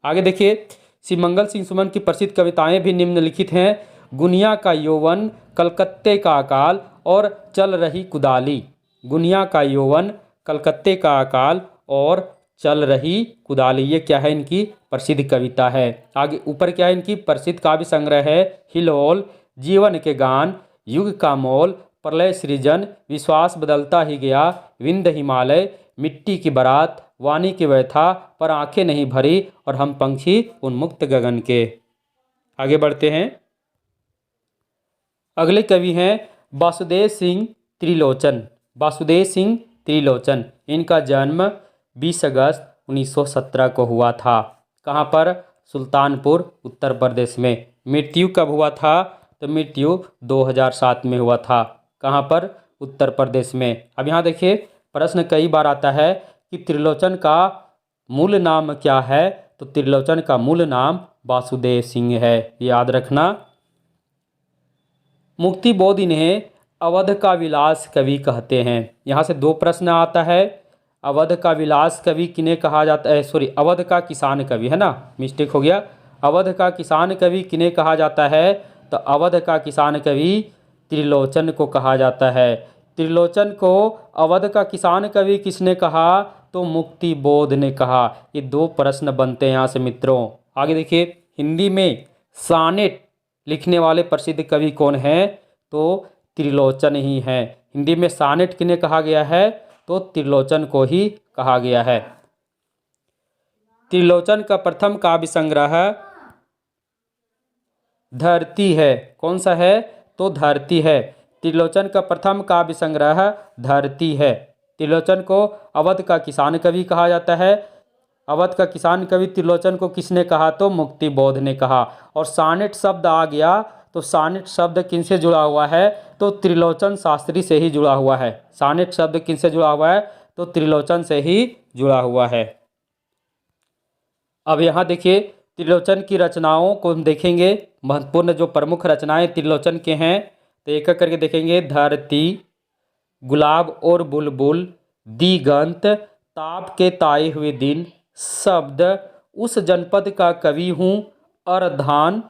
आगे देखिए, शिवमंगल सिंह सुमन की प्रसिद्ध कविताएं भी निम्नलिखित हैं। गुनिया का यौवन, कलकत्ते का अकाल और चल रही कुदाली। गुनिया का यौवन, कलकत्ते का अकाल और चल रही कुदाली, ये क्या है, इनकी प्रसिद्ध कविता है। आगे ऊपर क्या है, इनकी प्रसिद्ध काव्य संग्रह है। हिलोल, जीवन के गान, युग का मोल, प्रलय सृजन, विश्वास बदलता ही गया, विंध्य हिमालय, मिट्टी की बारात, वाणी की व्यथा, पर आंखें नहीं भरी और हम पंछी उन्मुक्त गगन के। आगे बढ़ते हैं। अगले कवि हैं वासुदेव सिंह त्रिलोचन। वासुदेव सिंह त्रिलोचन, इनका जन्म 20 अगस्त 1917 को हुआ था। कहाँ पर, सुल्तानपुर, उत्तर प्रदेश में। मृत्यु कब हुआ था, तो मृत्यु 2007 में हुआ था। कहाँ पर, उत्तर प्रदेश में। अब यहाँ देखिए, प्रश्न कई बार आता है कि त्रिलोचन का मूल नाम क्या है, तो त्रिलोचन का मूल नाम वासुदेव सिंह है, याद रखना। मुक्तिबोध इन्हें अवध का विलास कवि कहते हैं। यहाँ से दो प्रश्न आता है, अवध का विलास कवि किन्हें कहा जाता है, सॉरी अवध का किसान कवि, है ना, मिस्टेक हो गया। अवध का किसान कवि किन्हें कहा जाता है, तो अवध का किसान कवि त्रिलोचन को कहा जाता है। त्रिलोचन को अवध का किसान कवि किसने कहा, तो मुक्तिबोध ने कहा। ये दो प्रश्न बनते हैं यहाँ से मित्रों। आगे देखिए, हिंदी में सानेट लिखने वाले प्रसिद्ध कवि कौन हैं, तो त्रिलोचन ही हैं। हिंदी में सानेट किन्हें कहा गया है, तो त्रिलोचन को ही कहा गया है। त्रिलोचन का प्रथम काव्य संग्रह धरती है। कौन सा है, तो धरती है। त्रिलोचन का प्रथम काव्य संग्रह धरती है। त्रिलोचन को अवध का किसान कवि कहा जाता है। अवध का किसान कवि त्रिलोचन को किसने कहा, तो मुक्तिबोध ने कहा। और सानेट शब्द आ गया, तो सानेट शब्द किनसे जुड़ा हुआ है, तो त्रिलोचन शास्त्री से ही जुड़ा हुआ है। सानेट शब्द किनसे जुड़ा हुआ है, तो त्रिलोचन से ही जुड़ा हुआ है। अब यहाँ देखिए, त्रिलोचन की रचनाओं को हम देखेंगे। महत्वपूर्ण जो प्रमुख रचनाएं त्रिलोचन के हैं, तो एक एक करके देखेंगे। धरती, गुलाब और बुलबुल, दिगंत, ताप के ताए हुए दिन, शब्द, उस जनपद का कवि हूँ, अरधान,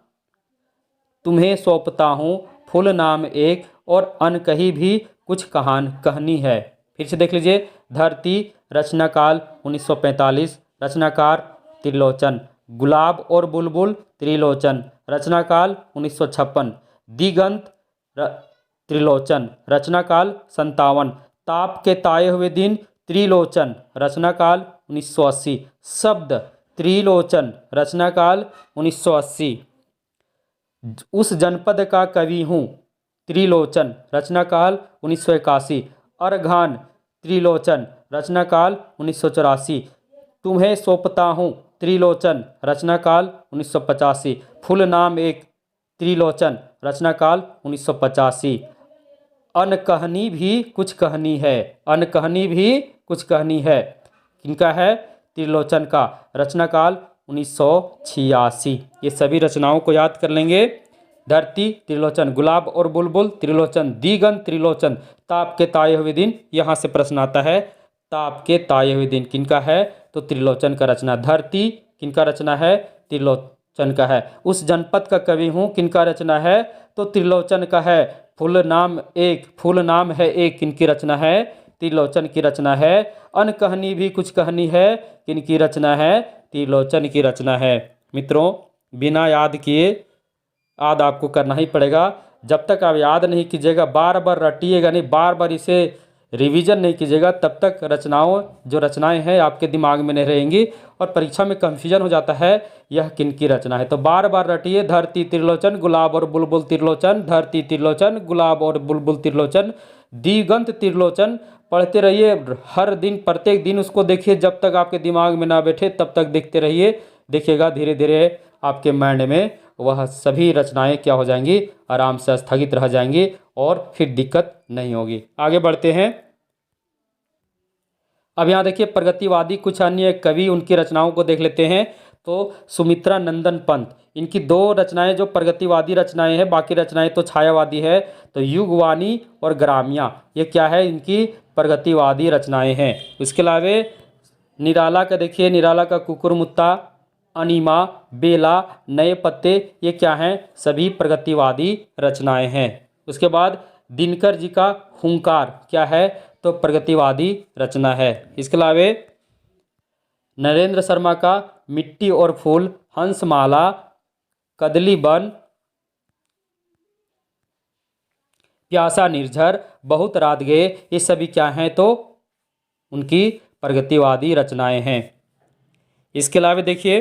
तुम्हें सौंपता हूँ, फूल नाम एक, और अनकही भी कुछ कहानी है। फिर से देख लीजिए। धरती रचनाकाल 1945, रचनाकार त्रिलोचन। गुलाब और बुलबुल त्रिलोचन, रचनाकाल 1956। दिगंत त्रिलोचन, रचनाकाल 57। ताप के ताए हुए दिन त्रिलोचन, रचनाकाल 1980। शब्द त्रिलोचन, रचनाकाल 1980। उस जनपद का कवि हूँ त्रिलोचन, रचनाकाल 1981। अर्घान त्रिलोचन, रचनाकाल 1984। तुम्हें सौंपता हूँ त्रिलोचन, रचनाकाल 1985। फूल नाम एक त्रिलोचन, रचनाकाल 1985। अनकहनी भी कुछ कहनी है, अनकहनी भी कुछ कहनी है, किनका है, त्रिलोचन का, रचनाकाल 1986। ये सभी रचनाओं को याद कर लेंगे। धरती त्रिलोचन, गुलाब और बुलबुल त्रिलोचन, दिगंत त्रिलोचन, ताप के ताए हुए दिन। यहाँ से प्रश्न आता है, ताप के ताए हुए दिन किनका है, तो त्रिलोचन का रचना। धरती किनका रचना है, त्रिलोचन का है। उस जनपद का कवि हूँ किनका रचना है, तो त्रिलोचन का है। फूल नाम एक, फूल नाम है एक, किनकी रचना है, त्रिलोचन की रचना है। अनकहनी भी कुछ कहनी है, किनकी रचना है, त्रिलोचन की रचना है। मित्रों, बिना याद किए याद आपको करना ही पड़ेगा। जब तक आप याद नहीं कीजिएगा, बार बार रटिएगा नहीं, बार बार इसे रिवीजन नहीं कीजिएगा, तब तक जो रचनाएं हैं आपके दिमाग में नहीं रहेंगी और परीक्षा में कंफ्यूजन हो जाता है यह किनकी रचना है। तो बार बार रटिए। धरती त्रिलोचन, गुलाब और बुलबुल त्रिलोचन, धरती त्रिलोचन, गुलाब और बुलबुल त्रिलोचन, दिगंत त्रिलोचन। पढ़ते रहिए हर दिन, प्रत्येक दिन उसको देखिए, जब तक आपके दिमाग में ना बैठे तब तक देखते रहिए। देखिएगा धीरे धीरे आपके माइंड में वह सभी रचनाएं क्या हो जाएंगी, आराम से स्थगित रह जाएंगी और फिर दिक्कत नहीं होगी। आगे बढ़ते हैं। अब यहाँ देखिए, प्रगतिवादी कुछ अन्य कवि, उनकी रचनाओं को देख लेते हैं। तो सुमित्रा नंदन पंत, इनकी दो रचनाएं जो प्रगतिवादी रचनाएं हैं, बाकी रचनाएं तो छायावादी है। तो युगवाणी और ग्राम्या, ये क्या है, इनकी प्रगतिवादी रचनाएं हैं। उसके अलावा निराला का देखिए, निराला का कुकुरमुत्ता, अनिमा, बेला, नए पत्ते, ये क्या हैं, सभी प्रगतिवादी रचनाएं हैं। उसके बाद दिनकर जी का हुंकार क्या है, तो प्रगतिवादी रचना है। इसके अलावा नरेंद्र शर्मा का मिट्टी और फूल, हंसमाला, कदली वन, प्यासा निर्झर, बहुत रात गए, ये सभी क्या हैं, तो उनकी प्रगतिवादी रचनाएं हैं। इसके अलावा देखिए,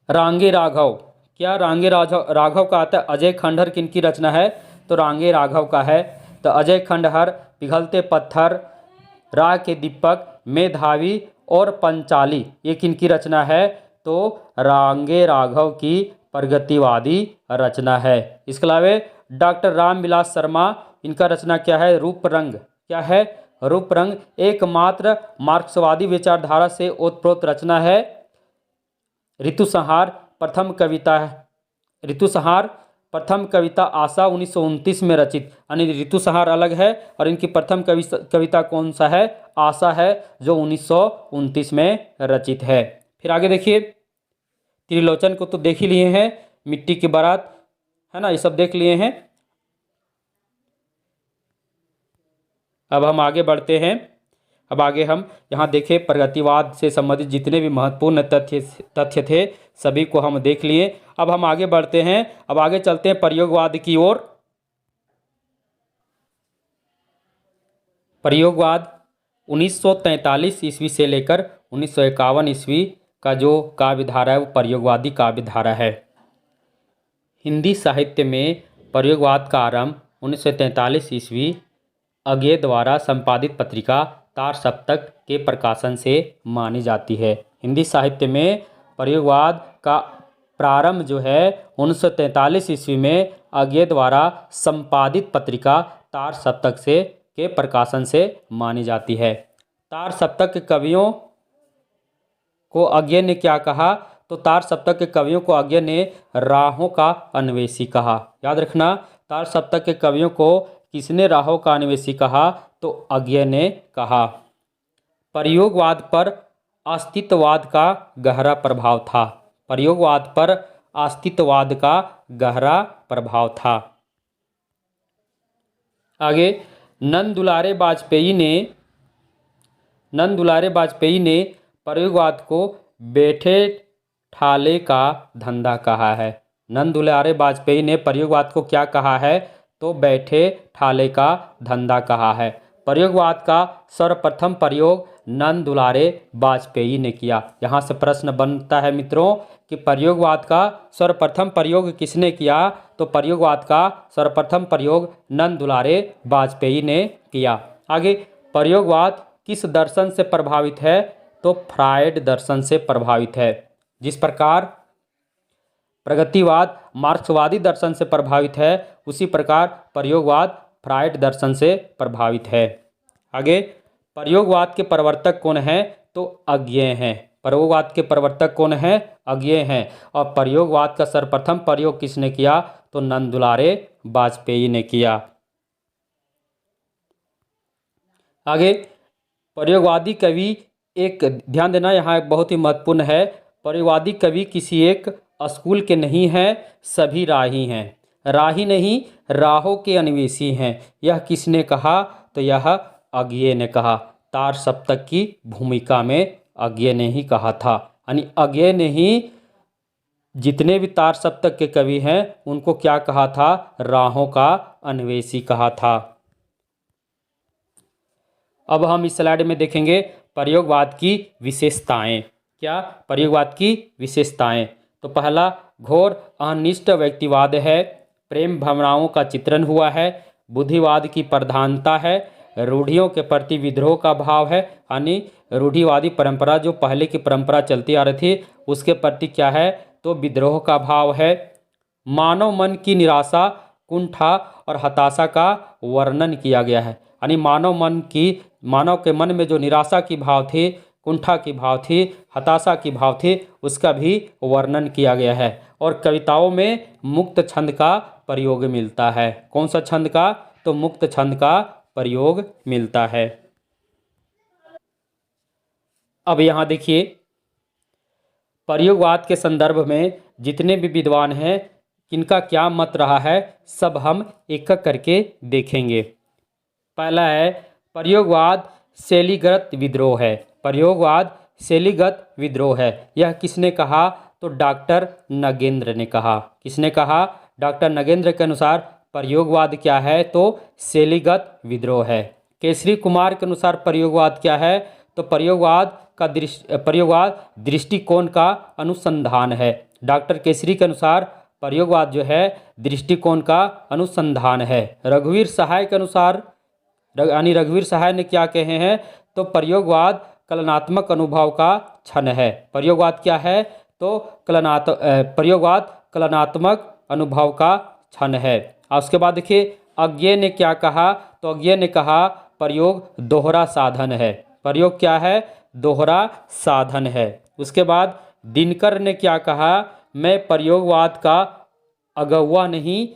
रांगे राघव, क्या रांगे राघव का आता है, अजय खंडहर किनकी रचना है, तो रांगे राघव का है। तो अजय खंडहर, पिघलते पत्थर, राग के दीपक, मेधावी और पंचाली, ये किनकी रचना है, तो रांगे राघव की प्रगतिवादी रचना है। इसके अलावा डॉक्टर रामविलास शर्मा, इनका रचना क्या है, रूप रंग, क्या है, रूप रंग एकमात्र मार्क्सवादी विचारधारा से ओतप्रोत रचना है। ऋतुसंहार प्रथम कविता आशा 1929 में रचित, यानी ऋतुसंहार अलग है और इनकी प्रथम कविता कौन सा है? आशा है, जो 1929 में रचित है। फिर आगे देखिए, त्रिलोचन को तो देख ही लिए हैं, मिट्टी की बारात है ना, ये सब देख लिए हैं। अब हम आगे बढ़ते हैं। अब आगे हम यहाँ देखें, प्रगतिवाद से संबंधित जितने भी महत्वपूर्ण तथ्य थे सभी को हम देख लिए। अब हम आगे बढ़ते हैं, अब आगे चलते हैं प्रयोगवाद की ओर। प्रयोगवाद 1943 ईस्वी से लेकर 1951 ईस्वी का जो काव्यधारा है वो प्रयोगवादी काव्यधारा है। हिंदी साहित्य में प्रयोगवाद का आरंभ 1943 ईस्वी अज्ञे द्वारा संपादित पत्रिका तार सप्तक के प्रकाशन से मानी जाती है। हिंदी साहित्य में प्रयोगवाद का प्रारंभ जो है 1943 ईस्वी में अज्ञे द्वारा संपादित पत्रिका तार सप्तक के प्रकाशन से मानी जाती है। तार सप्तक के कवियों को अज्ञे ने क्या कहा? तो तार सप्तक के कवियों को अज्ञे ने राहों का अन्वेषी कहा। याद रखना, तार सप्तक के कवियों को किसने राहों का अन्वेषी कहा? तो अज्ञे ने कहा। प्रयोगवाद पर अस्तित्ववाद का गहरा प्रभाव था। प्रयोगवाद पर अस्तित्ववाद का गहरा प्रभाव था। आगे, नंद दुलारे वाजपेयी ने प्रयोगवाद को बैठे ठाले का धंधा कहा है। नंद दुलारे वाजपेयी ने प्रयोगवाद को क्या कहा है? तो बैठे ठाले का धंधा कहा है। प्रयोगवाद का सर्वप्रथम प्रयोग नंद दुलारे वाजपेयी ने किया। यहाँ से प्रश्न बनता है मित्रों कि प्रयोगवाद का सर्वप्रथम प्रयोग किसने किया? तो प्रयोगवाद का सर्वप्रथम प्रयोग नंद दुलारे वाजपेयी ने किया। आगे, प्रयोगवाद किस दर्शन से प्रभावित है? तो फ्रायड दर्शन से प्रभावित है। जिस प्रकार प्रगतिवाद मार्क्सवादी दर्शन से प्रभावित है, उसी प्रकार प्रयोगवाद फ्रायड दर्शन से प्रभावित है। आगे, प्रयोगवाद के प्रवर्तक कौन हैं? तो अज्ञे हैं। प्रयोगवाद के प्रवर्तक कौन हैं? अज्ञे हैं। और प्रयोगवाद का सर्वप्रथम प्रयोग किसने किया? तो नंद दुलारे वाजपेयी ने किया। आगे, प्रयोगवादी कवि एक, ध्यान देना यहाँ एक बहुत ही महत्वपूर्ण है, प्रयोगवादी कवि किसी एक स्कूल के नहीं हैं, सभी राही हैं। राही नहीं, राहों के अन्वेषी हैं। यह किसने कहा? तो यह अज्ञे ने कहा। तार सप्तक की भूमिका में अज्ञे ने ही कहा था, यानी अज्ञे ने ही जितने भी तार सप्तक के कवि हैं उनको क्या कहा था? राहों का अन्वेषी कहा था। अब हम इस स्लाइड में देखेंगे प्रयोगवाद की विशेषताएं। क्या? प्रयोगवाद की विशेषताएं। तो पहला, घोर अनिष्ट व्यक्तिवाद है, प्रेम भावनाओं का चित्रण हुआ है, बुद्धिवाद की प्रधानता है, रूढ़ियों के प्रति विद्रोह का भाव है, यानी रूढ़िवादी परंपरा जो पहले की परंपरा चलती आ रही थी उसके प्रति क्या है? तो विद्रोह का भाव है। मानव मन की निराशा, कुंठा और हताशा का वर्णन किया गया है, यानी मानव के मन में जो निराशा की भाव थी, कुंठा की भाव थी, हताशा की भाव थी, उसका भी वर्णन किया गया है। और कविताओं में मुक्त छंद का प्रयोग मिलता है। कौन सा छंद का? तो मुक्त छंद का प्रयोग मिलता है। अब यहाँ देखिए, प्रयोगवाद के संदर्भ में जितने भी विद्वान हैं किनका क्या मत रहा है, सब हम एक एक करके देखेंगे। पहला है, प्रयोगवाद शैलीगत विद्रोह है। प्रयोगवाद शैलीगत विद्रोह है। यह किसने कहा? तो डॉक्टर नगेंद्र ने कहा। किसने कहा? डॉक्टर नगेंद्र के अनुसार प्रयोगवाद क्या है? तो शैलीगत विद्रोह है। केसरी कुमार के अनुसार प्रयोगवाद क्या है? तो प्रयोगवाद दृष्टिकोण का अनुसंधान है। डॉक्टर केसरी के अनुसार प्रयोगवाद जो है दृष्टिकोण का अनुसंधान है। रघुवीर सहाय के अनुसार, यानी रघुवीर सहाय ने क्या कहे हैं? तो प्रयोगवाद कलनात्मक अनुभव का क्षण है। प्रयोगवाद क्या है? तो प्रयोगवाद कलनात्मक अनुभव का क्षण है। और उसके बाद देखिए, अज्ञे ने क्या कहा? तो अज्ञे ने कहा प्रयोग दोहरा साधन है। प्रयोग क्या है? दोहरा साधन है। उसके बाद दिनकर ने क्या कहा? मैं प्रयोगवाद का अगुवा नहीं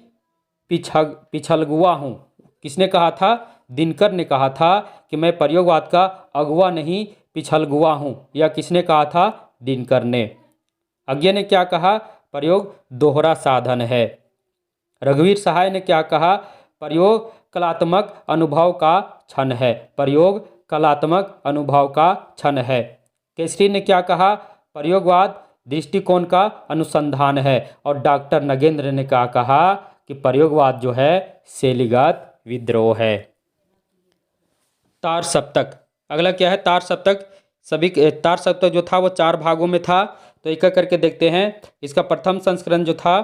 पिछलगुआ हूँ। किसने कहा था? दिनकर ने कहा था कि मैं प्रयोगवाद का अगुवा नहीं पिछलगुआ हूँ। यह किसने कहा था? दिनकर ने। अज्ञे ने क्या कहा? प्रयोग दोहरा साधन है। रघुवीर सहाय ने क्या कहा? प्रयोग कलात्मक अनुभव का क्षण है। प्रयोग कलात्मक अनुभव का क्षण है। केसरी ने क्या कहा? प्रयोगवाद दृष्टिकोण का अनुसंधान है। और डॉक्टर नगेंद्र ने क्या कहा कि प्रयोगवाद जो है शैलीगत विद्रोह है। तार सप्तक, अगला क्या है? तार सप्तक। सभी तार सप्तक जो था वो 4 भागों में था। तो एक एक करके देखते हैं। इसका प्रथम संस्करण जो था,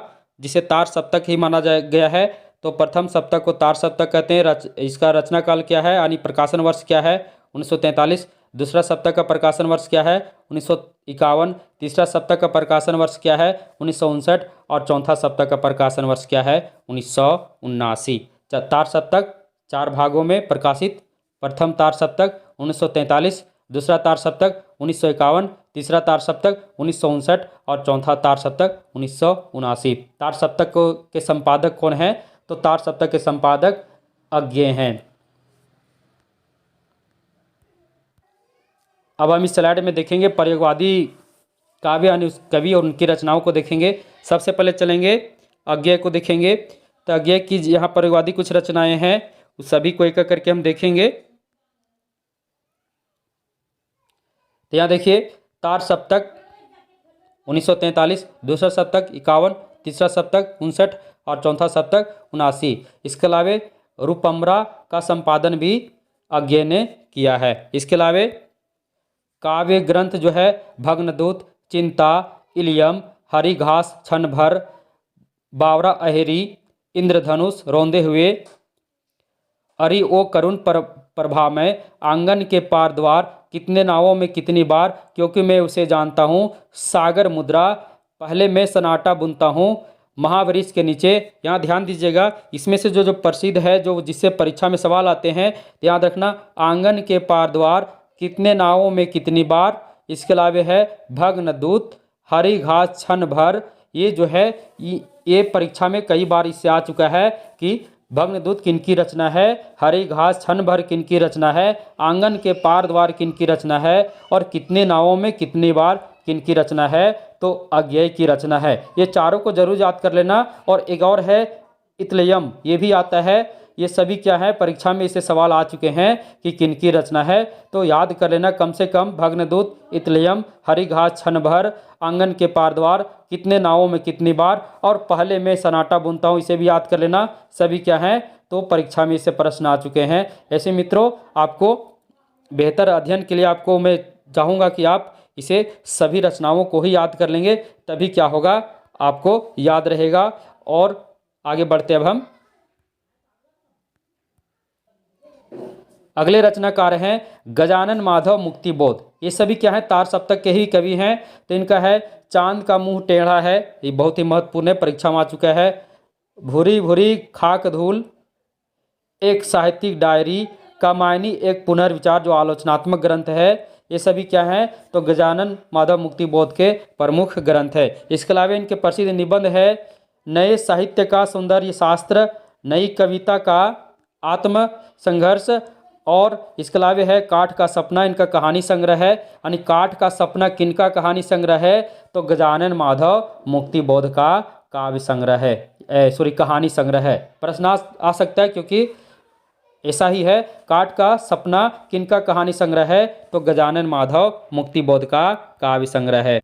जिसे तार सप्तक ही माना गया है, तो प्रथम सप्तक को तार सप्तक कहते हैं। इसका रचना काल क्या है, यानी प्रकाशन वर्ष क्या है? 1943। दूसरा सप्तक का प्रकाशन वर्ष क्या है? 1951। तीसरा सप्तक का प्रकाशन वर्ष क्या है? 1959। और चौथा सप्तक का प्रकाशन वर्ष क्या है? 1979। तार सप्तक 4 भागों में प्रकाशित। प्रथम तार सप्तक 1943, दूसरा तार सप्तक 1951, तीसरा तार सप्तक 1959 और चौथा तार सप्तक 1979। तार सप्तक के संपादक कौन हैं? तो तार सप्तक के संपादक अज्ञे हैं। अब हम इस स्लाइड में देखेंगे प्रयोगवादी काव्य कवि और उनकी रचनाओं को देखेंगे। सबसे पहले चलेंगे अज्ञे को देखेंगे। तो अज्ञे की यहाँ प्रयोगवादी कुछ रचनाएं हैं, उस सभी को एक एक करके हम देखेंगे। तो यहाँ देखिए, तार सप्तक 1943, दूसरा सप्तक 51, तीसरा सप्तक 59 और चौथा सप्तक 79। इसके अलावे रूपम्बरा का संपादन भी अज्ञे ने किया है। इसके अलावे काव्य ग्रंथ जो है भग्नदूत, चिंता, इलियम, हरिघास, क्षण भर, बावरा अहेरी, इंद्रधनुष, रौंदे हुए, अरि ओ करुण प्रभा में, आंगन के पार द्वार, कितने नावों में कितनी बार, क्योंकि मैं उसे जानता हूँ, सागर मुद्रा, पहले मैं सन्नाटा बुनता हूँ, महावृक्ष के नीचे। यहाँ ध्यान दीजिएगा, इसमें से जो प्रसिद्ध है, जो जिससे परीक्षा में सवाल आते हैं, याद रखना। आंगन के पार द्वार, कितने नावों में कितनी बार। इसके अलावा है भग्नदूत, हरी घास, क्षण भर। ये जो है ये परीक्षा में कई बार इससे आ चुका है कि भग्नदूत किनकी रचना है, हरी घास क्षण भर किनकी रचना है, आंगन के पार द्वार किनकी रचना है, और कितने नावों में कितनी बार किनकी रचना है, तो अज्ञेय की रचना है। ये चारों को जरूर याद कर लेना। और एक और है इतलयम, ये भी आता है। ये सभी क्या है, परीक्षा में इससे सवाल आ चुके हैं कि किनकी रचना है, तो याद कर लेना कम से कम। भग्नदूत, इतलयम, हरी घास क्षण भर, आंगन के पार द्वार, कितने नावों में कितनी बार, और पहले मैं सन्नाटा बुनता हूँ, इसे भी याद कर लेना। सभी क्या हैं, तो परीक्षा में इससे प्रश्न आ चुके हैं। ऐसे मित्रों, आपको बेहतर अध्ययन के लिए आपको मैं चाहूँगा कि आप इसे सभी रचनाओं को ही याद कर लेंगे, तभी क्या होगा, आपको याद रहेगा। और आगे बढ़ते अब हम अगले रचनाकार हैं गजानन माधव मुक्तिबोध। ये सभी क्या है, तार सप्तक के ही कवि हैं। तो इनका है चांद का मुंह टेढ़ा है, ये बहुत ही महत्वपूर्ण है, परीक्षा में आ चुका है। भूरी भूरी खाक धूल, एक साहित्यिक डायरी, कामायनी एक पुनर्विचार जो आलोचनात्मक ग्रंथ है। ये सभी क्या हैं, तो गजानन माधव मुक्तिबोध के प्रमुख ग्रंथ है। इसके अलावा इनके प्रसिद्ध निबंध है नए साहित्य का सौंदर्य शास्त्र, नई कविता का आत्म संघर्ष, और इसके अलावा है काठ का सपना, इनका कहानी संग्रह है। यानी काठ का सपना किनका कहानी संग्रह है, तो गजानन माधव मुक्तिबोध का काव्य संग्रह है, कहानी संग्रह है। प्रश्न आ सकता है क्योंकि ऐसा ही है। काठ का सपना किनका कहानी संग्रह है, तो गजानन माधव मुक्तिबोध का काव्य संग्रह है।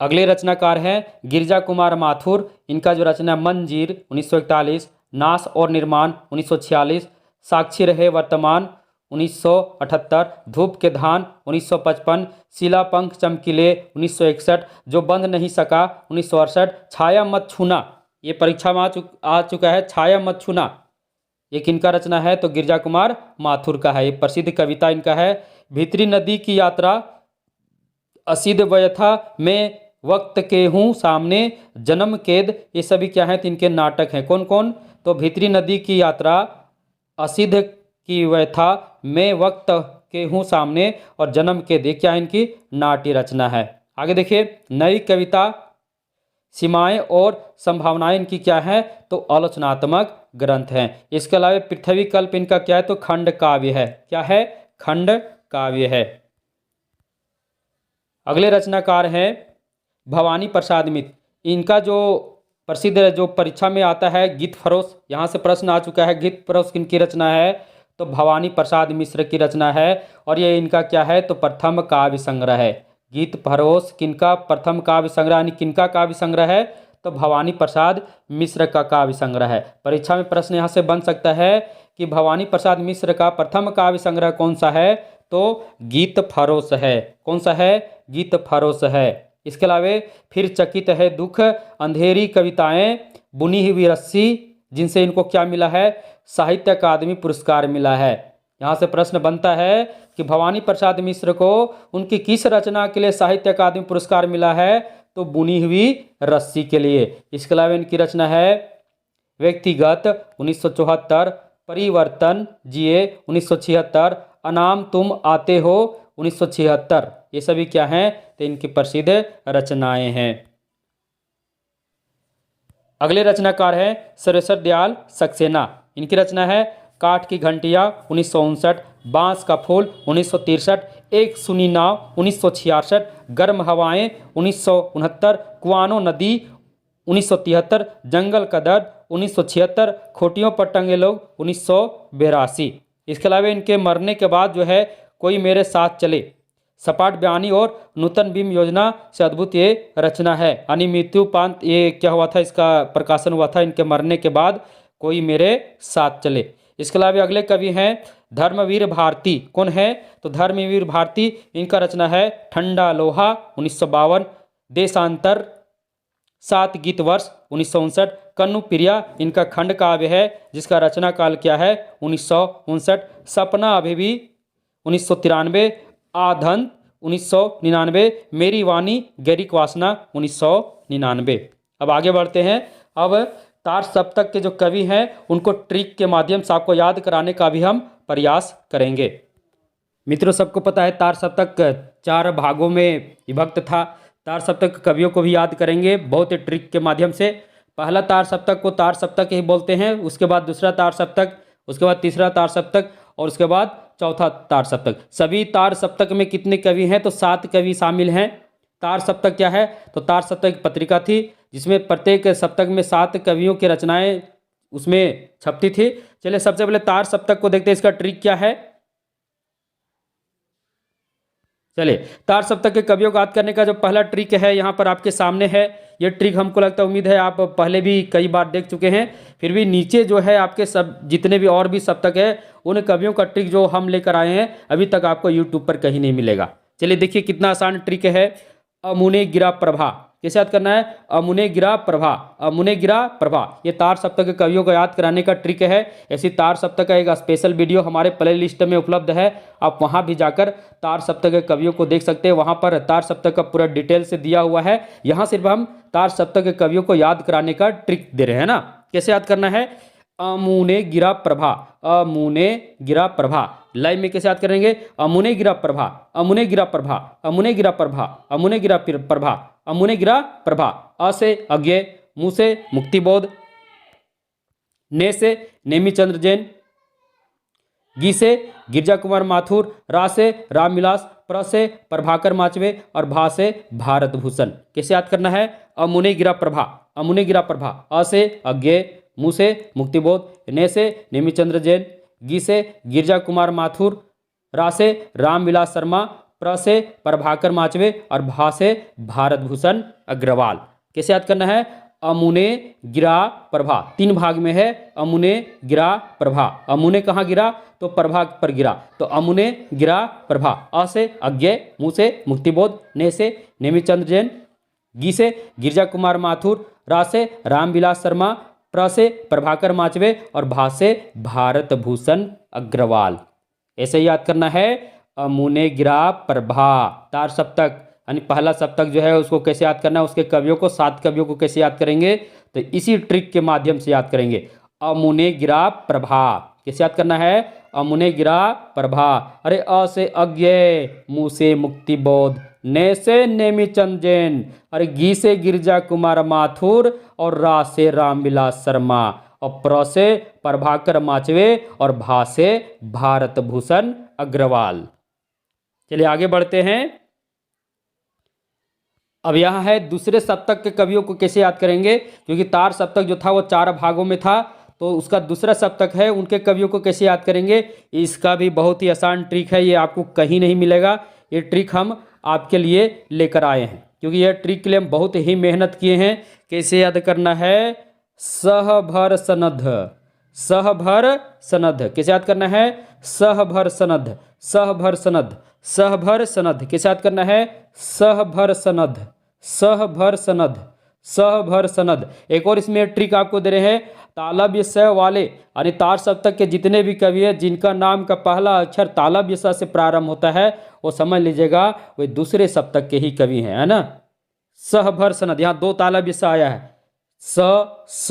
अगले रचनाकार हैं गिरिजा कुमार माथुर। इनका जो रचना मंजीर 1941, नाश और निर्माण 1946, साक्षी रहे वर्तमान 1978, धूप के धान 1955, शिला पंख चमकीले 1961, जो बंध नहीं सका 1968, छाया मत छूना, ये परीक्षा में आ चुका है। छाया मत छूना ये किनका रचना है, तो गिरिजा कुमार माथुर का है। ये प्रसिद्ध कविता इनका है। भीतरी नदी की यात्रा, असिध व्यथा में वक्त के हूँ सामने, जन्म कैद, ये सभी क्या हैं, तो इनके नाटक हैं। कौन कौन, तो भीतरी नदी की यात्रा, असिध की व्यथा मैं वक्त के हूँ सामने और जन्म के दे, क्या इनकी नाट्य रचना है। आगे देखिए, नई कविता सीमाएं और संभावनाएं इनकी क्या है, तो आलोचनात्मक ग्रंथ हैं। इसके अलावा पृथ्वी कल्प इनका क्या है, तो खंड काव्य है। क्या है, खंड काव्य है। अगले रचनाकार हैं भवानी प्रसाद मित्र। इनका जो प्रसिद्ध जो परीक्षा में आता है गीत फरोश, यहाँ से प्रश्न आ चुका है, गीत फरोश किनकी रचना है, तो भवानी प्रसाद मिश्र की रचना है। और ये इनका क्या है, तो प्रथम काव्य संग्रह है। गीत फरोश किनका प्रथम काव्य संग्रह, यानी किनका काव्य संग्रह है, तो भवानी प्रसाद मिश्र का काव्य संग्रह है। परीक्षा में प्रश्न यहाँ से बन सकता है कि भवानी प्रसाद मिश्र का प्रथम काव्य संग्रह कौन सा है, तो गीत फरोश है। कौन सा है, गीत फरोश है। इसके अलावा फिर चकित है दुख, अंधेरी कविताएं, बुनी हुई रस्सी, जिनसे इनको क्या मिला है, साहित्य अकादमी पुरस्कार मिला है। यहाँ से प्रश्न बनता है कि भवानी प्रसाद मिश्र को उनकी किस रचना के लिए साहित्य अकादमी पुरस्कार मिला है, तो बुनी हुई रस्सी के लिए। इसके अलावा इनकी रचना है व्यक्तिगत 1974, परिवर्तन जिए 1976, अनाम तुम आते हो 1976। ये सभी क्या हैं, तो इनकी प्रसिद्ध रचनाएं हैं। अगले रचनाकार हैं सर्वेश्वर दयाल सक्सेना। इनकी रचना है काठ की घंटियाँ 1959, बांस का फूल 1963, एक सुनी नाव 1966, गर्म हवाएं 1969, कुआनो नदी 1973, जंगल का दर्द 1976, खोटियों पर टंगे लोग 1982। इसके अलावा इनके मरने के बाद जो है कोई मेरे साथ चले, सपाट बयानी और नूतन बीम योजना से अद्भुत ये रचना है। यानी मृत्युपांत ये क्या हुआ था, इसका प्रकाशन हुआ था इनके मरने के बाद, कोई मेरे साथ चले। इसके अलावा अगले कवि हैं धर्मवीर भारती। कौन है, तो धर्मवीर भारती। इनका रचना है ठंडा लोहा 1952, देशांतर 7 गीत वर्ष 1959, कन्नू प्रिया इनका खंड काव्य है जिसका रचना काल क्या है 1959, सपना अभी भी 1993, आधंत 1999, मेरी वाणी गैरिक वासना 1999। अब आगे बढ़ते हैं। अब तार सप्तक के जो कवि हैं उनको ट्रिक के माध्यम से आपको याद कराने का भी हम प्रयास करेंगे। मित्रों, सबको पता है तार सप्तक 4 भागों में विभक्त था। तार सप्तक कवियों को भी याद करेंगे बहुत ही ट्रिक के माध्यम से। पहला तार सप्तक को तार सप्तक ही बोलते हैं, उसके बाद दूसरा तार सप्तक, उसके बाद तीसरा तार सप्तक और उसके बाद चौथा तार सप्तक। सभी तार सप्तक में कितने कवि हैं, तो 7 कवि शामिल हैं। तार सप्तक क्या है, तो तार सप्तक पत्रिका थी जिसमें प्रत्येक सप्तक में 7 कवियों की रचनाएं उसमें छपती थी। चलिए सबसे पहले तार सप्तक को देखते हैं, इसका ट्रिक क्या है। चलिए तार सप्तक के कवियों को याद करने का जो पहला ट्रिक है यहाँ पर आपके सामने है। ये ट्रिक हमको लगता है, उम्मीद है आप पहले भी कई बार देख चुके हैं। फिर भी नीचे जो है आपके सब जितने भी और भी सप्तक है उन कवियों का ट्रिक जो हम लेकर आए हैं अभी तक आपको यूट्यूब पर कहीं नहीं मिलेगा। चलिए देखिए कितना आसान ट्रिक है। अमुने गिरा प्रभा, कैसे याद करना है, अमुने गिरा प्रभा, अमुने गिरा प्रभा। ये तार सप्तक के कवियों को याद कराने का ट्रिक है। ऐसी तार सप्तक का एक स्पेशल वीडियो हमारे प्ले लिस्ट में उपलब्ध है, आप वहां भी जाकर तार सप्तक के कवियों को देख सकते हैं। वहां पर तार सप्तक का पूरा डिटेल से दिया हुआ है। यहाँ सिर्फ हम तार सप्तक के कवियों को याद कराने का ट्रिक दे रहे हैं ना। कैसे याद करना है, अमुने गिरा प्रभा, अमुने गिरा प्रभा। लाइव में कैसे याद करेंगे, अमुने गिरा प्रभा, अमुने गिरा प्रभा, अमुने गिरा प्रभा, अमुने गिरा प्रभा, अमुने गिरा प्रभा। अ से अज्ञे, मु से मुक्तिबोध, ने से नेमीचंद्र जैन, गी से गिरजा कुमार माथुर, रा से रामविलास, प्र से प्रभाकर माचवे और भा से भारत भूषण। कैसे याद करना है, अमुने गिरा प्रभा, अमुने गिरा प्रभा। अ से अज्ञे, मु से मुक्तिबोध, ने से नेमीचंद्र जैन, गी से गिरजा कुमार माथुर, रा से रामविलास शर्मा, प्र से प्रभाकर माचवे और भा से भारत भूषण अग्रवाल। कैसे याद करना है, अमुने गिरा प्रभा। 3 भाग में है, अमुने गिरा प्रभा। अमुने कहाँ गिरा, तो प्रभा पर गिरा, तो अमुने गिरा प्रभा। अ से अज्ञे, मु से मुक्तिबोध, ने से नेमीचंद्र जैन, गी से गिरजा कुमार माथुर, रा से रामविलास शर्मा, प्र से प्रभाकर माचवे और भा से भारत भूषण अग्रवाल। ऐसे याद करना है, अमुने गिरा प्रभा। तार सप्तक यानी पहला सप्तक जो है उसको कैसे याद करना है, उसके कवियों को 7 कवियों को कैसे याद करेंगे, तो इसी ट्रिक के माध्यम से याद करेंगे। अमुने गिरा प्रभा कैसे याद करना है, अमुने गिरा प्रभा। अरे अ से अज्ञेय, मु से मुक्ति बोध, ने से नेमी चंद जैन, अरे गी से गिरजा कुमार माथुर और रा से रामविलास शर्मा और प्र से प्रभाकर माचवे और भा से भारत भूषण अग्रवाल। चलिए आगे बढ़ते हैं। अब यहाँ है दूसरे सप्तक के कवियों को कैसे याद करेंगे, क्योंकि तार सप्तक जो था वो 4 भागों में था, तो उसका दूसरा सप्तक है, उनके कवियों को कैसे याद करेंगे। इसका भी बहुत ही आसान ट्रिक है, ये आपको कहीं नहीं मिलेगा। ये ट्रिक हम आपके लिए लेकर आए हैं, क्योंकि यह ट्रिक के लिए हम बहुत ही मेहनत किए हैं। कैसे याद करना है, सहभर सनध, सहभर सनध कैसे याद करना है, सहभर सनध, सहभर सनध, सहभर सनध कैसे याद करना है, सहभर सनध, सहभर सनध, सहभर सनध। एक और इसमें ट्रिक आपको दे रहे हैं, तालव्य स वाले यानी तार सप्तक के जितने भी कवि हैं जिनका नाम का पहला अक्षर तालव्य स से प्रारंभ होता है, वो समझ लीजिएगा वे दूसरे सप्तक के ही कवि हैं, है ना। सहभर सनद, यहाँ 2 तालव्य स आया है, स।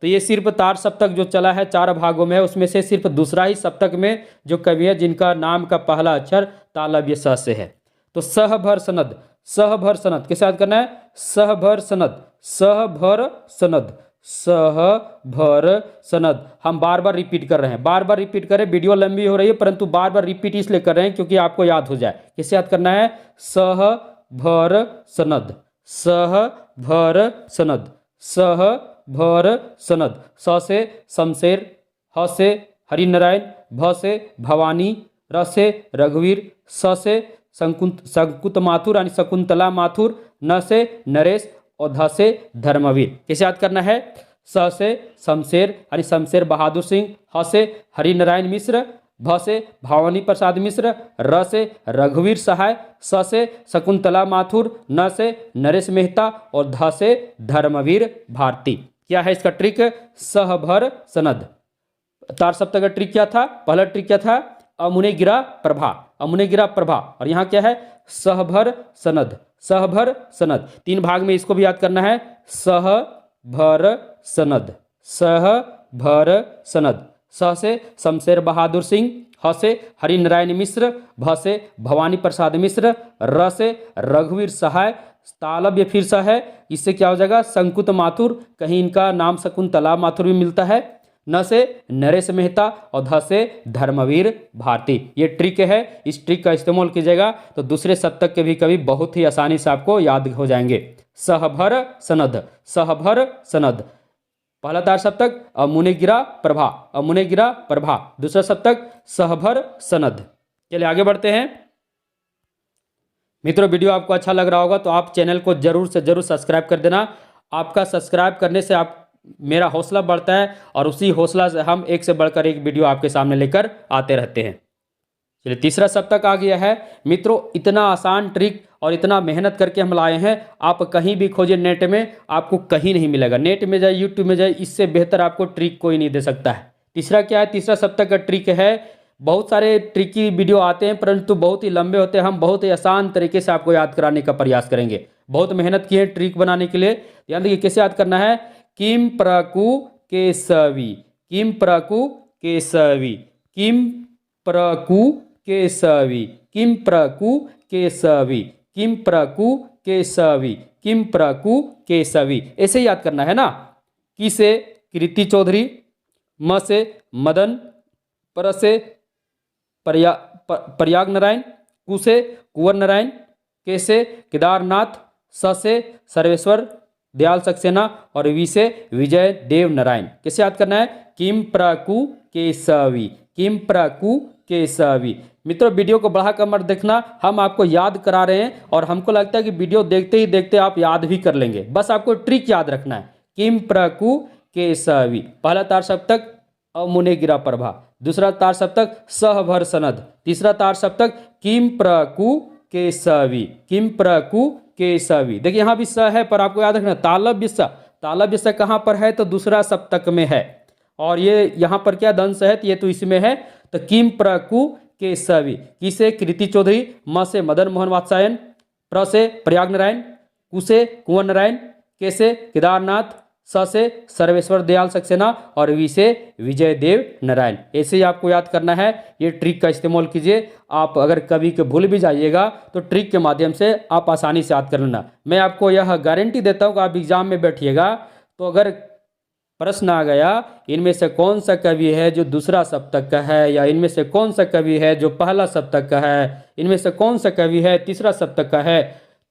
तो ये सिर्फ तार सप्तक जो चला है 4 भागों में, उसमें से सिर्फ दूसरा ही सप्तक में जो कवि है जिनका नाम का पहला अक्षर तालव्य स से है। तो सहभर सनद, सहभर सनद कैसे याद करना है, सहभर सनद, सहभर सनद, सहभर सनद। हम बार बार रिपीट कर रहे हैं, बार बार रिपीट करें, वीडियो लंबी हो रही है परंतु बार बार रिपीट इसलिए कर रहे हैं क्योंकि आपको याद हो जाए। कैसे याद करना है, सहभर सनद, सहभर सनद, सहभर सनद। स से शमशेर, ह से हरिनारायण, भ से भवानी, र से रघुवीर, स से संकुत माथुर यानी शकुंतला माथुर, न से नरेश और ध से धर्मवीर। कैसे याद करना है, स से शमशेर यानी शमशेर बहादुर सिंह, ह से हरिनारायण मिश्र, भ से भवानी प्रसाद मिश्र, र से रघुवीर सहाय, स से शकुंतला माथुर, न से नरेश मेहता और ध से धर्मवीर भारती। क्या है इसका ट्रिक, सहभर सनद। तार सप्तक का ट्रिक क्या था, पहला ट्रिक क्या था, अमुने गिरा प्रभा, अमुने गिरा प्रभा, और यहाँ क्या है, सहभर सनद, सहभर सनद। 3 भाग में इसको भी याद करना है, सहभर सनद, सहभर सनद। स से शमशेर बहादुर सिंह, ह से हरिनारायण मिश्र, भ से भवानी प्रसाद मिश्र, र से रघुवीर सहाय, तालव्य फिर सा है, इससे क्या हो जाएगा, संकुत माथुर, कहीं इनका नाम शकुंतला माथुर भी मिलता है, न से नरेश मेहता और ध से धर्मवीर भारती। ये ट्रिक है, इस ट्रिक का इस्तेमाल कीजिएगा तो दूसरे सप्तक के भी कवि बहुत ही आसानी से आपको याद हो जाएंगे। सहभर सनद, सहभर सनद। पहला तार सप्तक अमुने गिरा प्रभा, अमुने गिरा प्रभा। दूसरा सप्तक सहभर सनद। चलिए आगे बढ़ते हैं। मित्रों वीडियो आपको अच्छा लग रहा होगा तो आप चैनल को जरूर से जरूर सब्सक्राइब कर देना। आपका सब्सक्राइब करने से आप मेरा हौसला बढ़ता है और उसी हौसला से हम एक से बढ़कर एक वीडियो आपके सामने लेकर आते रहते हैं। चलिए तीसरा सप्तक आ गया है। मित्रों इतना आसान ट्रिक और इतना मेहनत करके हम लाए हैं, आप कहीं भी खोजिए नेट में, आपको कहीं नहीं मिलेगा। नेट में जाए, यूट्यूब में जाए, इससे बेहतर आपको ट्रिक कोई नहीं दे सकता है। तीसरा क्या है, तीसरा सप्तक का ट्रिक है, बहुत सारे ट्रिकी वीडियो आते हैं परंतु बहुत ही लंबे होते हैं, हम बहुत ही आसान तरीके से आपको याद कराने का प्रयास करेंगे। बहुत मेहनत की है ट्रिक बनाने के लिए। ध्यान देखिए कैसे याद करना है, किम प्रकु केसवी, किम प्रकु केसवी, किम प्रकु केसवी, किम प्रकु केसवी, किम प्रकु केसवी, किम प्रकु केसवी। ऐसे याद करना है ना। कि से कृति चौधरी, म से मदन, पर से प्रयाग नारायण, कु से कुंवर नारायण, के से केदारनाथ, स से सर्वेश्वर दयाल सक्सेना और वी से विजय देव नारायण। कैसे याद करना है, किम प्रकु केसवी, किम प्रकु केसवी। मित्रों वीडियो को बढ़ा कर मत देखना, हम आपको याद करा रहे हैं और हमको लगता है कि वीडियो देखते ही देखते आप याद भी कर लेंगे। बस आपको ट्रिक याद रखना है, किम प्रकु केसवी। पहला तार सप्तक अमुने गिरा प्रभा, दूसरा तार सप्तक सहभर सनद, तीसरा तार सप्तक किम प्रकु केसवी, किम प्रकु केसवी। देखिए यहाँ भी स है पर आपको याद रखना तालव्य स, तालव्य स कहाँ पर है तो दूसरा सप्तक में है, और ये यहाँ पर क्या दंश है ये तो इसमें है। तो किम प्रकु केसवी, कि से कृति चौधरी, म से मदन मोहन वात्सायन, प्र से प्रयाग नारायण, कु से कुंवर नारायण, के से केदारनाथ, स से सर्वेश्वर दयाल सक्सेना और वी से विजय देव नारायण। ऐसे ही आपको याद करना है। ये ट्रिक का इस्तेमाल कीजिए। आप अगर कभी के भूल भी जाइएगा तो ट्रिक के माध्यम से आप आसानी से याद कर लेना। मैं आपको यह गारंटी देता हूँ कि आप एग्जाम में बैठिएगा तो अगर प्रश्न आ गया इनमें से कौन सा कवि है जो दूसरा सप्तक का है, या इनमें से कौन सा कवि है जो पहला सप्तक का है, इनमें से कौन सा कवि है तीसरा सप्तक का है,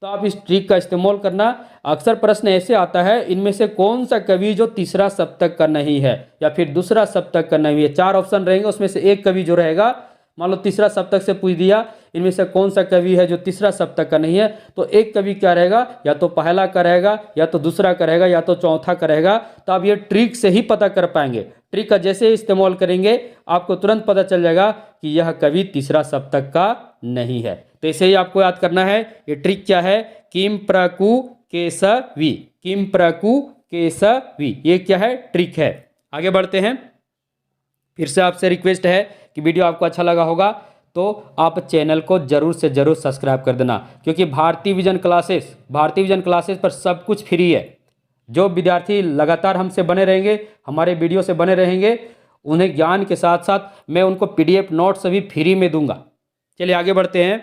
तो आप इस ट्रिक का इस्तेमाल करना। अक्सर प्रश्न ऐसे आता है इनमें से कौन सा कवि जो तीसरा सप्तक का नहीं है या फिर दूसरा सप्तक का नहीं है। 4 ऑप्शन रहेंगे, उसमें से एक कवि जो रहेगा, मान लो तीसरा सप्तक से पूछ दिया इनमें से कौन सा कवि है जो तीसरा सप्तक का नहीं है, तो एक कवि क्या रहेगा, या तो पहला का रहेगा, या तो दूसरा का रहेगा, या तो चौथा का रहेगा। तो आप ये ट्रिक से ही पता कर पाएंगे। ट्रिक का जैसे इस्तेमाल करेंगे आपको तुरंत पता चल जाएगा कि यह कवि तीसरा सप्तक का नहीं है। तो ऐसे ही आपको याद करना है। ये ट्रिक क्या है, किम प्रकु केसवी, किम प्रकु केसवी, ये क्या है, ट्रिक है। आगे बढ़ते हैं। फिर से आपसे रिक्वेस्ट है कि वीडियो आपको अच्छा लगा होगा तो आप चैनल को जरूर से जरूर सब्सक्राइब कर देना, क्योंकि भारतीय विजन क्लासेस पर सब कुछ फ्री है। जो विद्यार्थी लगातार हमसे बने रहेंगे, हमारे वीडियो से बने रहेंगे, उन्हें ज्ञान के साथ साथ मैं उनको PDF नोट्स भी फ्री में दूंगा। चलिए आगे बढ़ते हैं।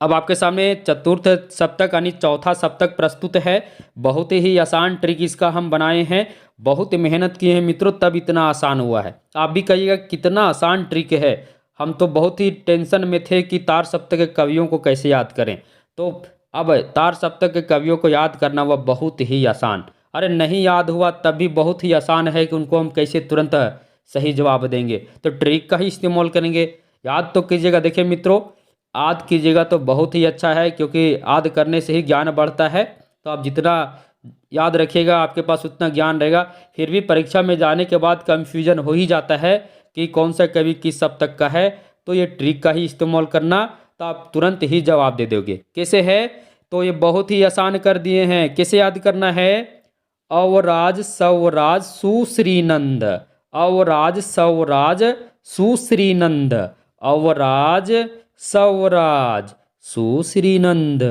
अब आपके सामने चतुर्थ सप्तक यानी चौथा सप्तक प्रस्तुत है। बहुत ही आसान ट्रिक इसका हम बनाए हैं, बहुत मेहनत किए हैं मित्रों, तब इतना आसान हुआ है। आप भी कहिएगा कितना आसान ट्रिक है। हम तो बहुत ही टेंशन में थे कि तार सप्तक के कवियों को कैसे याद करें, तो अब तार सप्तक के कवियों को याद करना वह बहुत ही आसान। अरे नहीं याद हुआ तब भी बहुत ही आसान है कि उनको हम कैसे तुरंत सही जवाब देंगे। तो ट्रिक का ही इस्तेमाल करेंगे। याद तो कीजिएगा। देखिए मित्रों, याद कीजिएगा तो बहुत ही अच्छा है, क्योंकि याद करने से ही ज्ञान बढ़ता है। तो आप जितना याद रखिएगा आपके पास उतना ज्ञान रहेगा। फिर भी परीक्षा में जाने के बाद कंफ्यूजन हो ही जाता है कि कौन सा कवि किस सप्तक का है, तो ये ट्रिक का ही इस्तेमाल करना, तो आप तुरंत ही जवाब दे दोगे। कैसे है, तो ये बहुत ही आसान कर दिए हैं। कैसे याद करना है, अवराज सवराज सुश्रीनंद, अवराज सवराज सुश्रीनंद, अवराज सवराज सुश्रीनंद,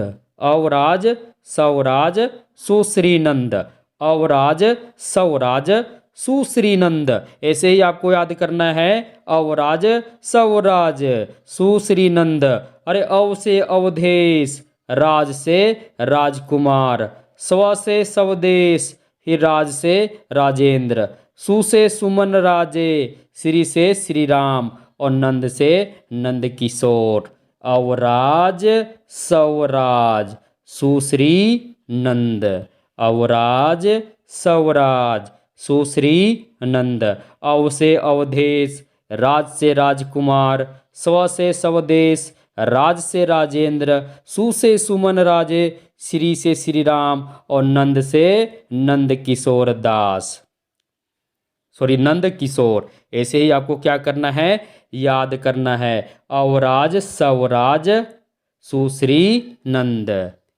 अवराज सवराज सुश्रीनंद, अवराज सवराज सुश्रीनंद। ऐसे ही आपको याद करना है, अवराज सवराज सुश्रीनंद। अरे अव से अवधेश, राज से राजकुमार, स्व से स्वदेश, ही राज से राजेंद्र, सु से सुमन राजे, श्री से श्री राम और नंद से नंद किशोर। अवराज सवराज सुश्री नंद, अवराज सवराज सुश्री नंद। अव से अवधेश, राज से राजकुमार, स्व से स्वदेश, राज से राजेंद्र, सु से सुमन राजे, श्री से श्री राम और नंद से नंद किशोर दास, सॉरी नंद किशोर। ऐसे ही आपको क्या करना है, याद करना है। अवराज सवराज सुश्री नंद,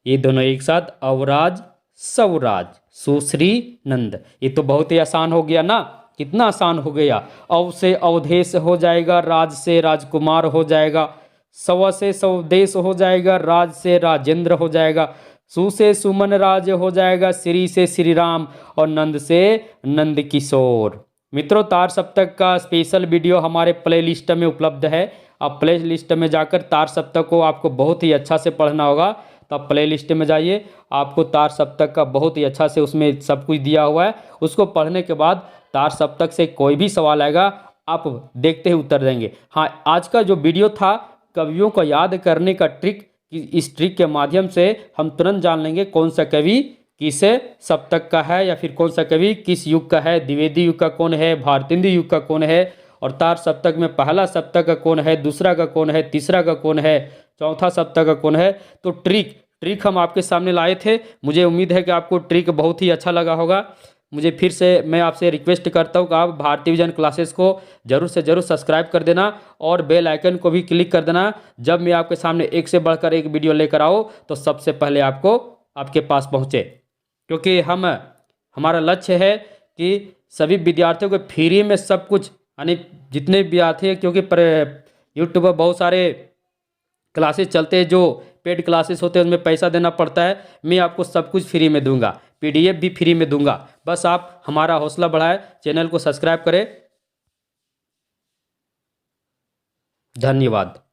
ये दोनों एक साथ, अवराज सवराज सुश्री नंद। ये तो बहुत ही आसान हो गया ना, कितना आसान हो गया। अव से अवधेश हो जाएगा, राज से राजकुमार हो जाएगा, स्व से स्वदेश हो जाएगा, राज से राजेंद्र हो जाएगा, सु से सुमन राज हो जाएगा, श्री से श्री राम और नंद से नंद किशोर। मित्रों, तार सप्तक का स्पेशल वीडियो हमारे प्ले लिस्ट में उपलब्ध है। आप प्ले लिस्ट में जाकर तार सप्तक को आपको बहुत ही अच्छा से पढ़ना होगा, तो आप प्ले लिस्ट में जाइए, आपको तार सप्तक का बहुत ही अच्छा से उसमें सब कुछ दिया हुआ है। उसको पढ़ने के बाद तार सप्तक से कोई भी सवाल आएगा आप देखते ही उत्तर देंगे। हाँ, आज का जो वीडियो था कवियों को याद करने का ट्रिक, इस ट्रिक के माध्यम से हम तुरंत जान लेंगे कौन सा कवि किस सप्तक का है, या फिर कौन सा कवि किस युग का है, द्विवेदी युग का कौन है, भारतेंदु युग का कौन है, और तार सप्तक में पहला सप्तक का कौन है, दूसरा का कौन है, तीसरा का कौन है, चौथा सप्तक का कौन है। तो ट्रिक हम आपके सामने लाए थे। मुझे उम्मीद है कि आपको ट्रिक बहुत ही अच्छा लगा होगा। मुझे फिर से मैं आपसे रिक्वेस्ट करता हूँ कि आप भारतीय विजन क्लासेस को जरूर से जरूर सब्सक्राइब कर देना और बेल आइकन को भी क्लिक कर देना। जब मैं आपके सामने एक से बढ़कर एक वीडियो लेकर आऊँ तो सबसे पहले आपको आपके पास पहुँचे, क्योंकि हमारा लक्ष्य है कि सभी विद्यार्थियों को फ्री में सब कुछ, यानी जितने विद्यार्थी हैं, क्योंकि यूट्यूब पर बहुत सारे क्लासेस चलते हैं जो पेड क्लासेस होते हैं, उसमें पैसा देना पड़ता है। मैं आपको सब कुछ फ्री में दूंगा। PDF भी फ्री में दूंगा। बस आप हमारा हौसला बढ़ाएं, चैनल को सब्सक्राइब करें। धन्यवाद।